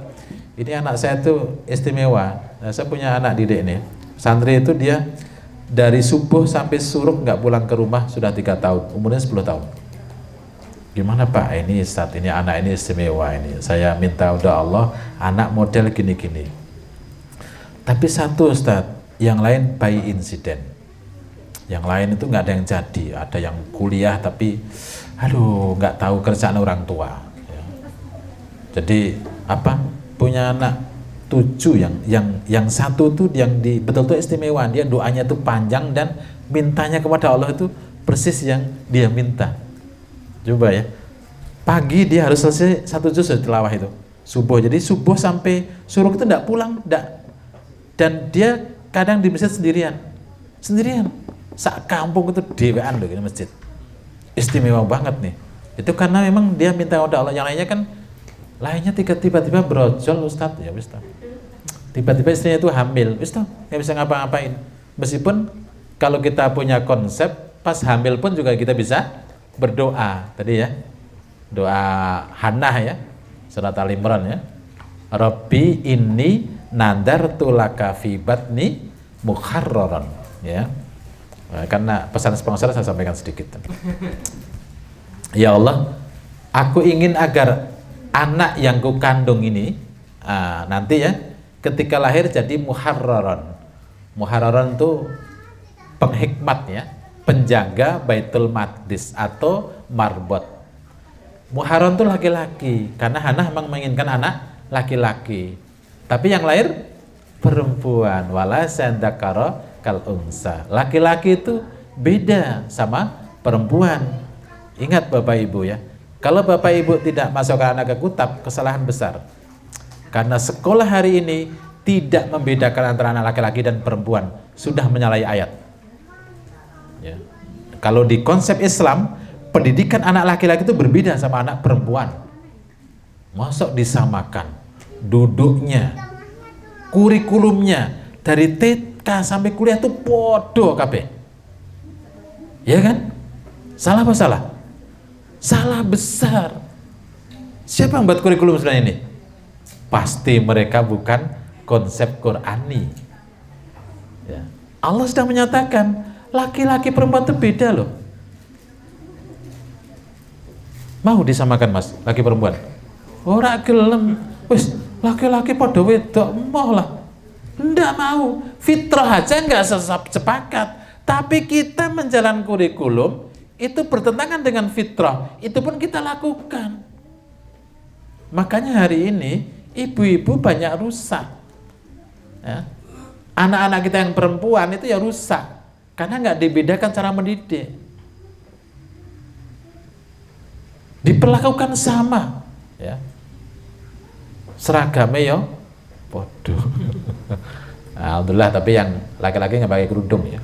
Speaker 1: Ini anak saya tuh istimewa. Nah, saya punya anak didik nih. Santri itu dia dari subuh sampai suruh nggak pulang ke rumah sudah 3 tahun, umurnya 10 tahun. Gimana Pak? Ini Ustaz, ini anak ini istimewa ini. Saya minta udah Allah, anak model gini-gini. Tapi satu Ustaz, yang lain by insiden. Yang lain itu nggak ada yang jadi, ada yang kuliah tapi aduh nggak tahu kerjaan orang tua ya. Jadi apa punya anak 7 yang satu tuh yang betul-betul istimewa, dia doanya tuh panjang dan mintanya kepada Allah itu persis yang dia minta. Coba ya, pagi dia harus selesai 1 juz tilawah itu subuh, jadi subuh sampai suruh itu nggak pulang dan dia kadang di masjid sendirian sak kampung itu dewean loh ini masjid. Istimewa banget nih. Itu karena memang dia minta kepada Allah. Yang lainnya tiba-tiba brojol Ustaz ya Ustaz. Tiba-tiba istrinya itu hamil, Ustaz nggak bisa ngapa-ngapain. Meskipun kalau kita punya konsep pas hamil pun juga kita bisa berdoa tadi ya. Doa Hannah ya. Surat Al-Imran ya. Rabbi inni nadartu laka fi batni muharraran ya. Karena pesan sponsor saya sampaikan sedikit. Ya Allah, aku ingin agar anak yang ku kandung ini nanti ya ketika lahir jadi muharraran. Muharraran itu penghikmat ya, penjaga Baitul Maqdis atau marbot. Muharraran itu laki-laki karena Hannah memang menginginkan anak laki-laki. Tapi yang lahir perempuan. Wala sandakara kal unsa. Laki-laki itu beda sama perempuan. Ingat Bapak Ibu ya. Kalau Bapak Ibu tidak masukkan anak ke kutab, kesalahan besar. Karena sekolah hari ini tidak membedakan antara anak laki-laki dan perempuan, sudah menyalahi ayat. Ya. Kalau di konsep Islam, pendidikan anak laki-laki itu berbeda sama anak perempuan. Masuk disamakan duduknya, kurikulumnya dari TK sampai kuliah itu podo kabeh. Ya kan? Salah apa salah? Salah besar. Siapa yang buat kurikulum sebenarnya ini? Pasti mereka bukan konsep Qur'ani. Ya. Allah sedang menyatakan laki-laki perempuan itu beda loh. Mau disamakan mas, laki perempuan? Ora gelem. Wis laki-laki pada wedok mau lah. Ndak mau. Fitrah aja nggak sepakat. Tapi kita menjalankan kurikulum itu bertentangan dengan fitrah. Itu pun kita lakukan. Makanya hari ini ibu-ibu banyak rusak. Ya. Anak-anak kita yang perempuan itu ya rusak karena nggak dibedakan cara mendidik. Diperlakukan sama, ya. Seragamnya yo bodoh. Alhamdulillah, tapi yang laki-laki nggak pakai kerudung ya.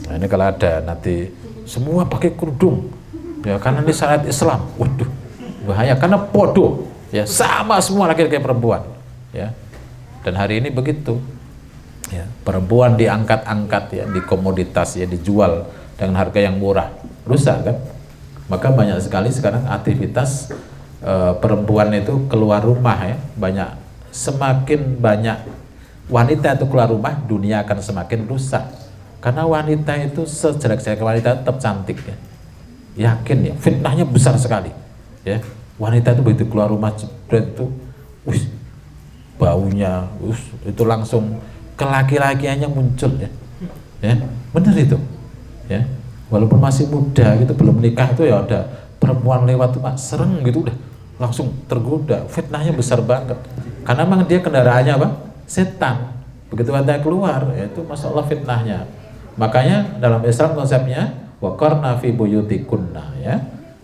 Speaker 1: Nah, ini kalau ada nanti semua pakai kerudung, ya karena ini syariat Islam. Waduh, bahaya karena bodoh, ya sama semua laki-laki perempuan, ya. Dan hari ini begitu, ya perempuan diangkat-angkat ya, di komoditas ya, dijual dengan harga yang murah, rusak kan? Maka banyak sekali sekarang aktivitas perempuan itu keluar rumah ya, semakin banyak wanita itu keluar rumah, dunia akan semakin rusak. Karena wanita itu sejelek-jelek wanita tetap cantik ya. Yakin ya, fitnahnya besar sekali. Ya, wanita itu begitu keluar rumah jebret itu, baunya, itu langsung ke laki-lakiannya muncul ya. Ya, benar itu. Ya. Walaupun masih muda gitu, belum menikah itu ya ada perempuan lewat tuh Pak, sereng gitu udah langsung tergoda, fitnahnya besar banget. Karena memang dia kendaraannya apa? Setan. Begitu wanita keluar, ya itu masya Allah fitnahnya. Makanya dalam Islam konsepnya waqarna fi buyutikunna ya.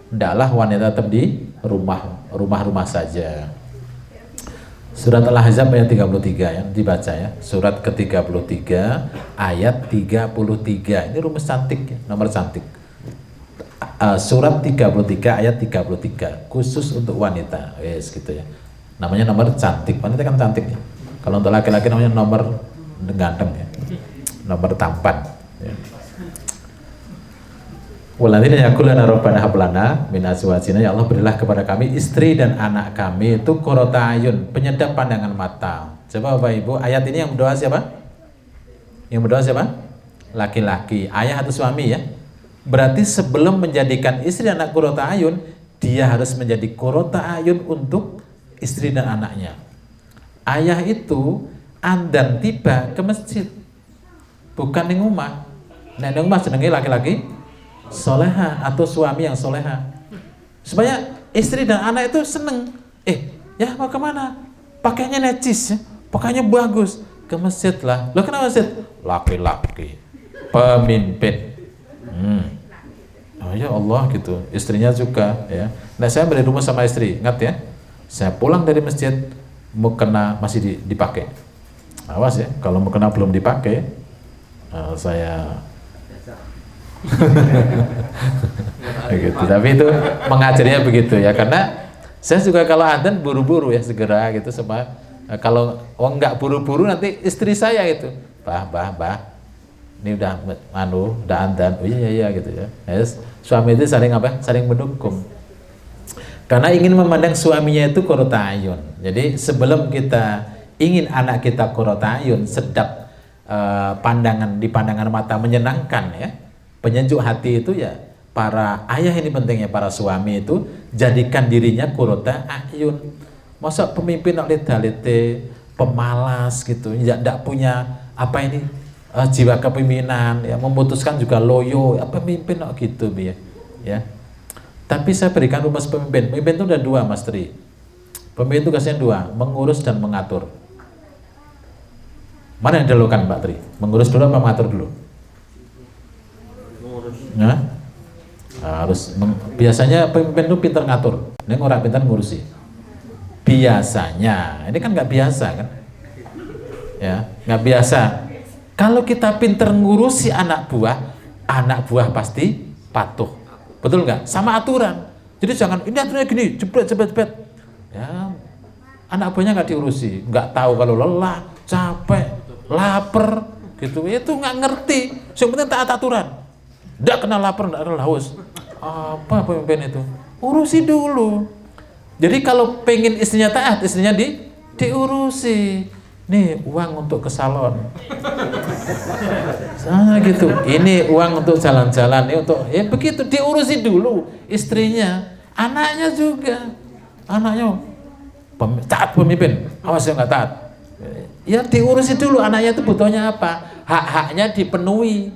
Speaker 1: Hendaklah wanita tetap di rumah-rumah saja. Surat Al-Ahzab ayat 33 ya, dibaca ya. Surat ke-33 ayat 33. Ini rumus cantik ya, nomor cantik. Surat 33 ayat 33 khusus untuk wanita. Yes, gitu ya. Namanya nomor cantik. Wanita kan cantik ya. Kalau untuk laki-laki namanya nomor ganteng ya. Nomor tampan ya. Waladina yakulana rabbana hablana min azwajina, ya Allah berilah kepada kami istri dan anak kami itu qurrata ayun, penyedap pandangan mata. Coba Bapak Ibu, ayat ini yang berdoa siapa? Yang berdoa siapa? Laki-laki, ayah atau suami ya. Berarti sebelum menjadikan istri dan anak qurrata ayun, dia harus menjadi qurrata ayun untuk istri dan anaknya. Ayah itu andan tiba ke masjid, bukan di rumah. Nah, di rumah jenenge laki-laki soleha atau suami yang soleha, supaya istri dan anak itu seneng. Ya mau kemana? Pakainya necis ya, pakainya bagus, ke masjid lah. Lo kenapa masjid? Laki-laki, pemimpin. Oh ya Allah gitu, istrinya juga ya. Nah saya beli rumah sama istri, ingat ya. Saya pulang dari masjid, mau kena masih dipakai. Awas ya, kalau mau kena belum dipakai, saya gitu. Tapi itu mengajarnya begitu ya, karena saya juga kalau adzan buru-buru ya segera gitu, sama kalau nggak buru-buru nanti istri saya itu bah ini udah adzan, oh iya gitu ya. Yes. Suami itu saling mendukung, karena ingin memandang suaminya itu qurrata ayun. Jadi sebelum kita ingin anak kita qurrata ayun, sedap di pandangan mata, menyenangkan ya, penyejuk hati itu ya, para ayah ini pentingnya, para suami itu jadikan dirinya qurrata ayun. Masa pemimpin lete-lete, pemalas gitu, tidak punya apa ini jiwa kepemimpinan ya, memutuskan juga loyo ya, pemimpin gitu ya. Tapi saya berikan rumus pemimpin itu ada dua Mas Tri. Pemimpin tugasnya dua, mengurus dan mengatur. Mana yang dilakukan Pak Tri? Mengurus dulu apa mengatur dulu? Nah, biasanya pemimpin itu pintar ngatur, ini orang pintar ngurusi. Biasanya, ini kan nggak biasa kan? Ya, nggak biasa. Kalau kita pintar ngurusi anak buah, anak buah pasti patuh. Betul nggak? Sama aturan. Jadi jangan ini aturannya gini, jebret. Ya, anak buahnya nggak diurusi, nggak tahu kalau lelah, capek, lapar, gitu. Itu nggak ngerti. Yang penting taat aturan. Nggak kena lapar, nggak kena haus. Apa pemimpin itu? Urusi dulu. Jadi kalau pengen istrinya taat, istrinya diurusi. Nih uang untuk ke salon. Gitu. Ini uang untuk jalan-jalan, ini untuk ya begitu diurusi dulu istrinya, anaknya juga. Anaknya taat pemimpin, awas yang nggak taat. Ya diurusi dulu anaknya itu butuhnya apa? Hak-haknya dipenuhi.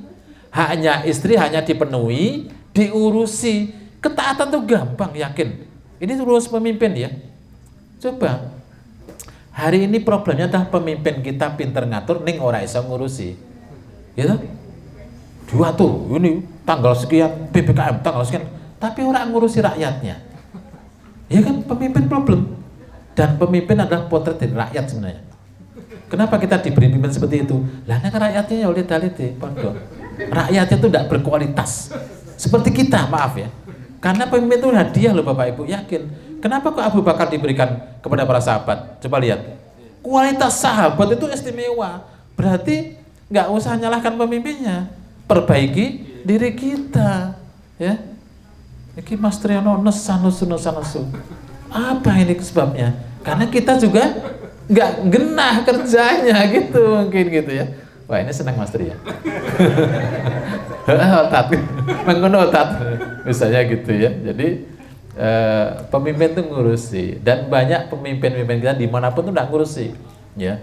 Speaker 1: Haknya istri hanya dipenuhi, diurusi. Ketaatan tuh gampang, yakin. Ini urus pemimpin ya. Coba. Hari ini problemnya adalah pemimpin kita pinter ngatur, ning ora iso ngurusi. Gitu? Diatur, ini tanggal sekian PPKM, tanggal sekian, tapi orang ngurusi rakyatnya. Ya kan pemimpin problem. Dan pemimpin adalah potret dari rakyat sebenarnya. Kenapa kita diberi pemimpin seperti itu? Lah nek rakyatnya oleh dalite, pondok. Rakyatnya itu tidak berkualitas. Seperti kita, maaf ya. Karena pemimpin itu hadiah loh Bapak Ibu, yakin. Kenapa kok Abu Bakar diberikan kepada para sahabat? Coba lihat. Kualitas sahabat itu istimewa. Berarti nggak usah nyalahkan pemimpinnya. Perbaiki diri kita. Ya. Iki Mas Triyono nesu. Apa ini sebabnya? Karena kita juga nggak genah kerjanya gitu mungkin gitu ya. Wah ini senang Mas Tri ya. Otat, mengonotat misalnya gitu ya. Jadi pemimpin itu ngurusi, dan banyak pemimpin kita dimanapun tuh nggak ngurusi, ya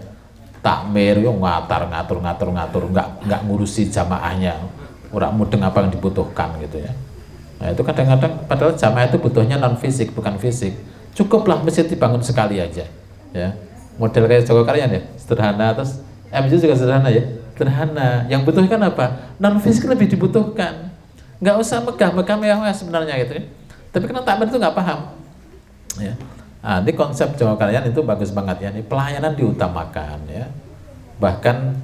Speaker 1: takmir yo ngatur, nggak ngurusi jamaahnya, orang mudeng apa yang dibutuhkan gitu ya. Nah itu kadang-kadang padahal jamaah itu butuhnya non fisik bukan fisik, cukuplah masjid dibangun sekali aja, ya model kayak Joko Karyan ya, sederhana, terus MJ juga sederhana ya, sederhana. Yang butuhkan apa? Non fisik lebih dibutuhkan, nggak usah megah-megah mewah sebenarnya gitu ya. Tapi karena takmir itu nggak paham, ya. Nah, ini konsep Jawa Karyan itu bagus banget ya. Ini pelayanan diutamakan, ya. Bahkan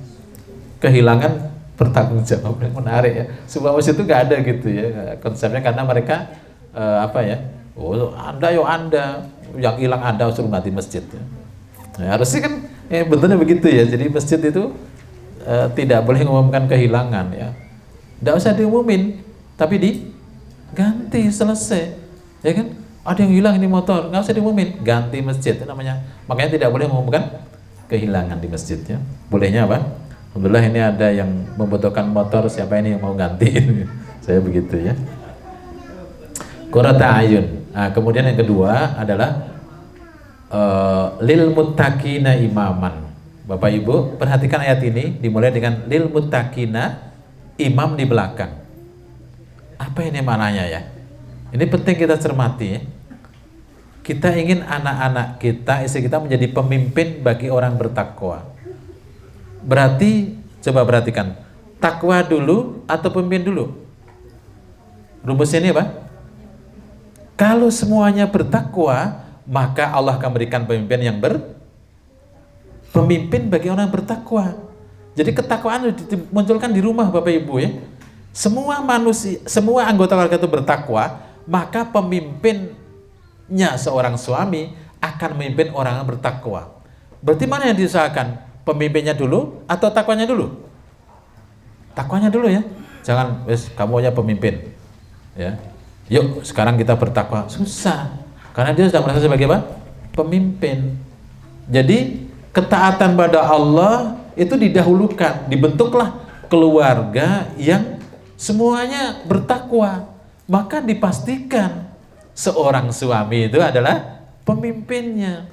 Speaker 1: kehilangan bertanggung jawab, menarik ya. Sebuah masjid itu nggak ada gitu ya konsepnya, karena mereka apa ya? Oh, anda yang hilang anda suruh ganti masjid. Ya. Nah, harusnya kan bentuknya begitu ya. Jadi masjid itu tidak boleh mengumumkan kehilangan ya. Nggak usah diumumin, tapi ganti selesai, ya kan? Ada yang hilang ini motor, nggak usah diumumin, ganti masjid, itu namanya. Makanya tidak boleh mengumumkan kehilangan di masjidnya. Bolehnya apa? Alhamdulillah ini ada yang membutuhkan motor, siapa ini yang mau gantiin? Saya begitu ya. Qurrata ayun. Nah, kemudian yang kedua adalah lil muttaqina imaman. Bapak Ibu perhatikan ayat ini dimulai dengan lil muttaqina, imam di belakang. Apa ini maknanya ya? Ini penting kita cermati ya. Kita ingin anak-anak kita, istri kita menjadi pemimpin bagi orang bertakwa. Berarti coba perhatikan, takwa dulu atau pemimpin dulu? Rumusnya ini apa? Kalau semuanya bertakwa, maka Allah akan berikan pemimpin yang pemimpin bagi orang bertakwa. Jadi ketakwaan dimunculkan di rumah Bapak Ibu ya. Semua manusia, semua anggota keluarga itu bertakwa, maka pemimpinnya seorang suami akan memimpin orang yang bertakwa. Berarti mana yang diusahakan? Pemimpinnya dulu atau takwanya dulu? Takwanya dulu ya. Jangan, wes kamu aja pemimpin. Ya. Yuk sekarang kita bertakwa. Susah. Karena dia sudah merasa sebagai apa? Pemimpin. Jadi ketaatan pada Allah itu didahulukan. Dibentuklah keluarga yang semuanya bertakwa, maka dipastikan seorang suami itu adalah pemimpinnya.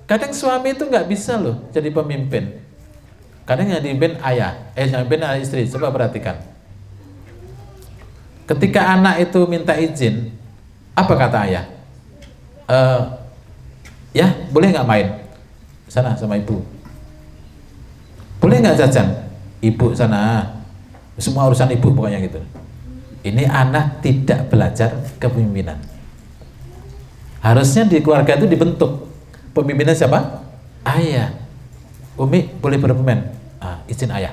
Speaker 1: Kadang suami itu nggak bisa loh jadi pemimpin. Kadang yang dipimpin ayah, yang dipimpin adalah istri. Coba perhatikan. Ketika anak itu minta izin, apa kata ayah? Ya boleh nggak main sana sama ibu? Boleh nggak jajan? Ibu sana. Semua urusan ibu pokoknya gitu. Ini anak tidak belajar kepemimpinan. Harusnya di keluarga itu dibentuk. Pemimpinnya siapa? Ayah. Umi boleh bermain? Izin ayah.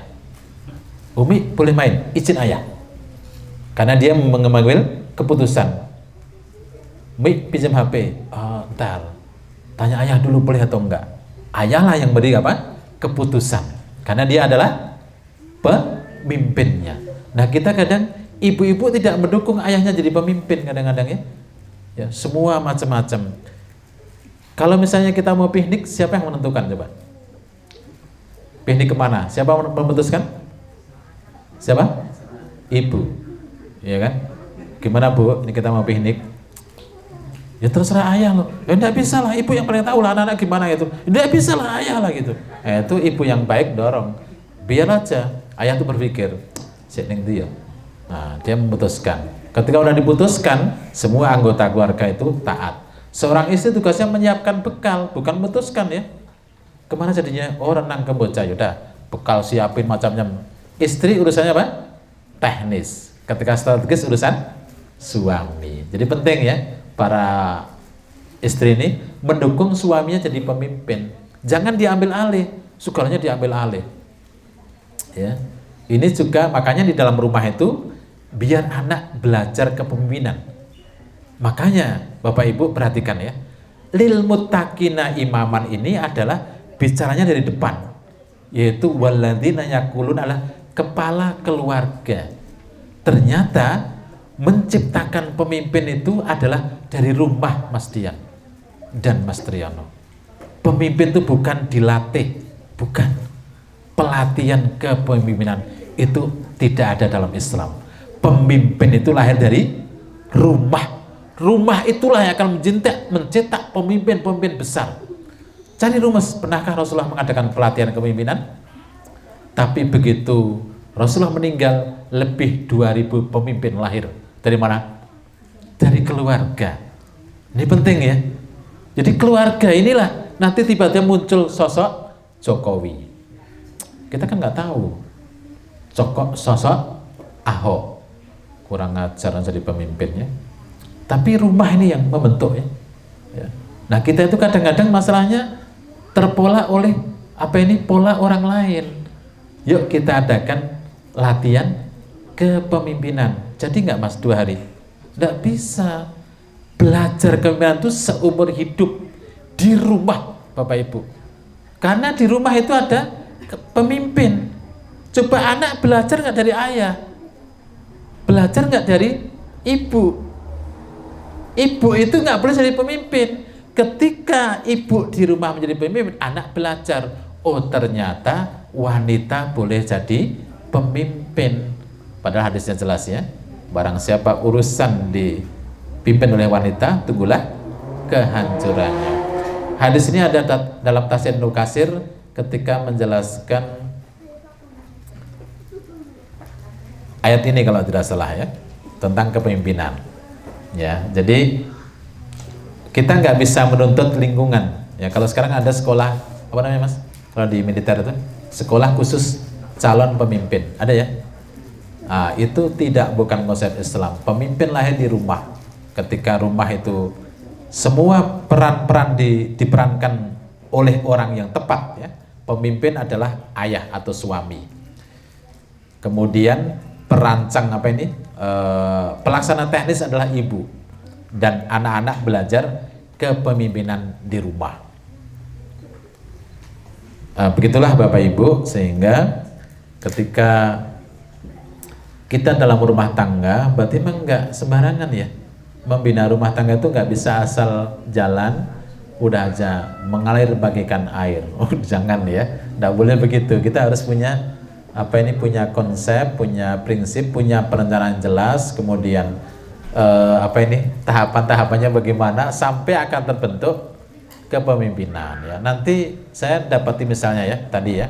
Speaker 1: Umi boleh main? Izin ayah. Karena dia mengambil keputusan. Mi, pinjam HP. Oh, ntar. Tanya ayah dulu boleh atau enggak. Ayahlah yang beri apa? Keputusan. Karena dia adalah pemimpinnya. Nah, kita kadang ibu-ibu tidak mendukung ayahnya jadi pemimpin kadang-kadang ya. Ya, semua macam-macam. Kalau misalnya kita mau piknik, siapa yang menentukan coba? Piknik kemana? Siapa memutuskan? Siapa? Ibu. Ya kan? Gimana Bu? Ini kita mau piknik. Ya terserah ayah loh. Ya enggak bisa lah, ibu yang paling tahu lah anak-anak gimana gitu. Enggak bisa lah ayah lah gitu. Itu ibu yang baik dorong. Biar aja. Ayah tuh berpikir, sik ning dia. Nah, dia memutuskan. Ketika udah diputuskan, semua anggota keluarga itu taat. Seorang istri tugasnya menyiapkan bekal, bukan memutuskan ya. Kemana jadinya? Oh, renang ke bocah. Yaudah, bekal siapin macamnya. Istri urusannya apa? Teknis. Ketika strategis urusan suami. Jadi penting ya, para istri ini mendukung suaminya jadi pemimpin. Jangan diambil alih, segalanya diambil alih. Ya, ini juga makanya di dalam rumah itu biar anak belajar kepemimpinan. Makanya Bapak Ibu perhatikan ya, lil muttaqina imaman ini adalah bicaranya dari depan, yaitu walladzina yaqulun adalah kepala keluarga. Ternyata menciptakan pemimpin itu adalah dari rumah Mas Dian dan Mas Triyono. Pemimpin itu bukan dilatih, bukan. Pelatihan kepemimpinan itu tidak ada dalam Islam. Pemimpin itu lahir dari rumah. Rumah itulah yang akan mencetak pemimpin-pemimpin besar. Cari rumus, pernahkah Rasulullah mengadakan pelatihan kepemimpinan? Tapi begitu Rasulullah meninggal, lebih 2000 pemimpin lahir. Dari mana? Dari keluarga. Ini penting ya. Jadi keluarga inilah nanti tiba-tiba muncul sosok Jokowi. Kita kan nggak tahu sosok Ahok, kurang ajar jadi pemimpinnya. Tapi rumah ini yang membentuk ya. Nah kita itu kadang-kadang masalahnya terpola oleh pola orang lain. Yuk kita adakan latihan kepemimpinan. Jadi nggak Mas 2 hari? Nggak bisa. Belajar kepemimpinan itu seumur hidup di rumah Bapak Ibu. Karena di rumah itu ada pemimpin. Coba anak belajar nggak dari ayah? Belajar nggak dari ibu? Ibu itu nggak boleh jadi pemimpin. Ketika ibu di rumah menjadi pemimpin, anak belajar. Oh ternyata wanita boleh jadi pemimpin. Padahal hadisnya jelas ya. Barang siapa urusan dipimpin oleh wanita, tunggulah kehancurannya. Hadis ini ada dalam Tafsir Ibnu Katsir ketika menjelaskan ayat ini kalau tidak salah ya, tentang kepemimpinan. Ya, jadi kita nggak bisa menuntut lingkungan. Ya, kalau sekarang ada sekolah apa namanya Mas? Kalau di militer itu sekolah khusus calon pemimpin, ada ya? Nah, itu bukan konsep Islam. Pemimpin lahir di rumah. Ketika rumah itu semua peran-peran diperankan oleh orang yang tepat ya. Pemimpin adalah ayah atau suami. Kemudian perancang pelaksana teknis adalah ibu, dan anak-anak belajar kepemimpinan di rumah. Begitulah Bapak Ibu, sehingga ketika kita dalam rumah tangga berarti memang nggak sembarangan ya. Membina rumah tangga itu nggak bisa asal jalan udah aja mengalir bagaikan air. Oh jangan ya, nggak boleh begitu. Kita harus punya punya konsep, punya prinsip, punya perencanaan jelas, kemudian tahapan-tahapannya bagaimana sampai akan terbentuk kepemimpinan ya. Nanti saya dapati misalnya ya tadi ya,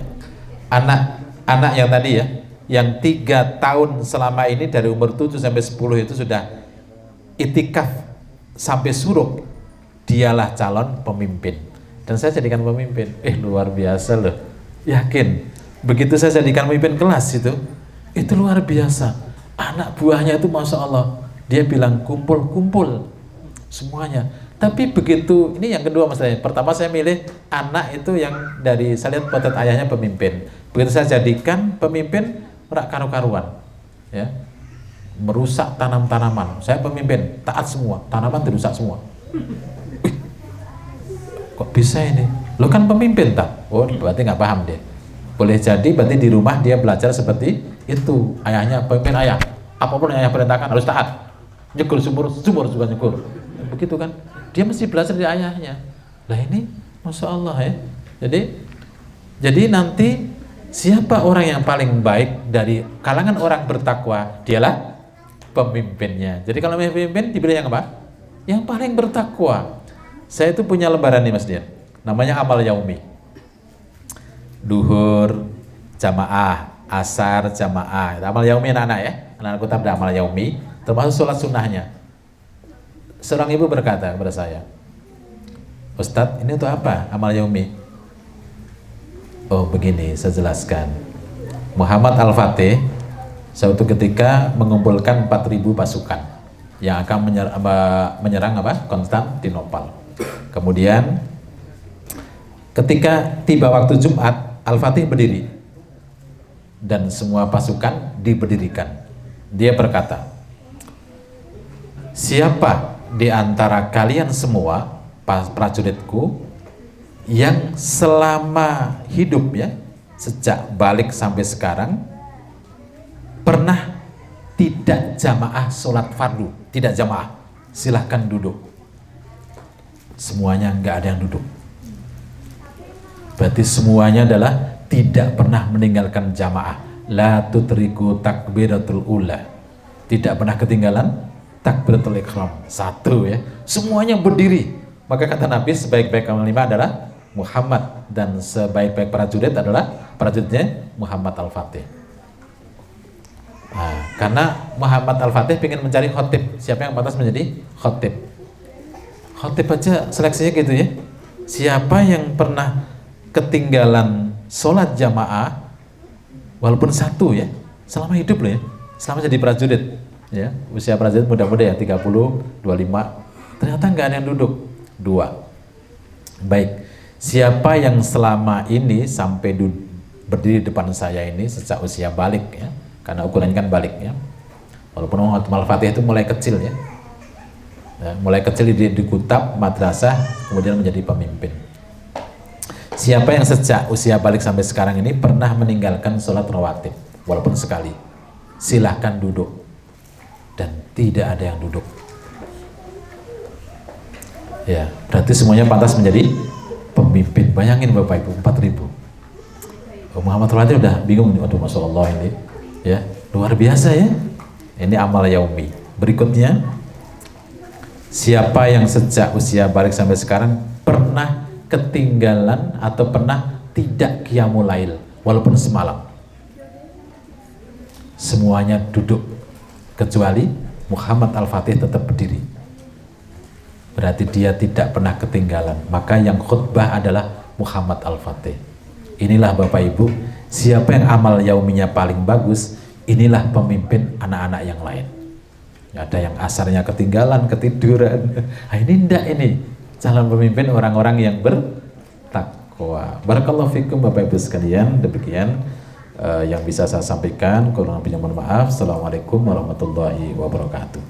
Speaker 1: anak yang tadi ya, yang 3 tahun selama ini dari umur 7 sampai 10 itu sudah itikaf sampai suruk, dialah calon pemimpin dan saya jadikan pemimpin. Luar biasa loh, yakin. Begitu saya jadikan pemimpin kelas itu luar biasa. Anak buahnya itu Masya Allah, dia bilang kumpul semuanya. Tapi begitu, ini yang kedua masalahnya. Pertama saya milih anak itu yang dari, saya lihat potret ayahnya pemimpin. Begitu saya jadikan pemimpin, rak karu-karuan ya. merusak tanam-tanaman. Saya pemimpin, taat semua, tanaman dirusak semua. Kok bisa ini? Lo kan pemimpin tak? Oh, berarti nggak paham dia. Boleh jadi berarti di rumah dia belajar seperti itu. Ayahnya pemimpin ayah. Apapun yang ayah perintahkan harus taat. Nyekur sumur juga nyekur. Begitu kan? Dia mesti belajar dari ayahnya. Lah ini, masya Allah ya. Jadi nanti siapa orang yang paling baik dari kalangan orang bertakwa? Dialah pemimpinnya. Jadi kalau pemimpin dipilih yang apa? Yang paling bertakwa. Saya itu punya lembaran nih Mas Dian, namanya amal yaumi. Duhur jamaah, asar jamaah. Amal yaumi anak-anak ya, anak-anak kutab ada amal yaumi, termasuk sholat sunnahnya. Seorang ibu berkata kepada saya, Ustadz, ini untuk apa amal yaumi? Oh begini, saya jelaskan. Muhammad Al-Fatih suatu ketika mengumpulkan 4.000 pasukan yang akan menyerang Konstantinopel. Kemudian ketika tiba waktu Jumat, Al-Fatih berdiri dan semua pasukan diberdirikan. Dia berkata, siapa di antara kalian semua prajuritku yang selama hidup ya, sejak balik sampai sekarang pernah tidak jamaah sholat fardu, tidak jamaah, silahkan duduk. Semuanya nggak ada yang duduk. Berarti semuanya adalah tidak pernah meninggalkan jamaah. La tutriku takbiratul ula, tidak pernah ketinggalan takbiratul ikhram. Satu ya, semuanya berdiri. Maka kata Nabi, sebaik-baik panglima adalah Muhammad, dan sebaik-baik prajurit adalah prajuritnya Muhammad Al-Fatih. Nah, karena Muhammad Al-Fatih ingin mencari khotib, siapa yang pantas menjadi khotib. Khotib aja seleksinya gitu ya. Siapa yang pernah ketinggalan sholat jamaah walaupun satu ya, selama hidup loh ya, selama jadi prajurit ya, usia prajurit muda-muda ya, 30, 25, ternyata nggak ada yang duduk. 2. Baik, siapa yang selama ini sampai berdiri depan saya ini sejak usia balik ya, karena ukurannya kan balik ya, walaupun Muhammad Al-Fatih itu mulai kecil ya, mulai kecil di kutab madrasah, kemudian menjadi pemimpin. Siapa yang sejak usia balik sampai sekarang ini pernah meninggalkan sholat rawatib walaupun sekali, silahkan duduk. Dan tidak ada yang duduk ya, berarti semuanya pantas menjadi pemimpin. Bayangin Bapak Ibu, 4.000. Muhammad Al-Fatih udah bingung nih, aduh Masya Allah ini ya, luar biasa ya. Ini amal yaumi. Berikutnya, siapa yang sejak usia balik sampai sekarang pernah ketinggalan atau pernah tidak qiyamul lail walaupun semalam? Semuanya duduk kecuali Muhammad Al-Fatih tetap berdiri. Berarti dia tidak pernah ketinggalan. Maka yang khutbah adalah Muhammad Al-Fatih. Inilah Bapak Ibu, siapa yang amal yauminya paling bagus, inilah pemimpin anak-anak yang lain. Ada yang asarnya ketinggalan, ketiduran. Nah, ini enggak, ini calon pemimpin orang-orang yang bertakwa. Barakallahu fikum Bapak Ibu sekalian. Demikian yang bisa saya sampaikan. Kurang lebihnya mohon maaf. Assalamualaikum warahmatullahi wabarakatuh.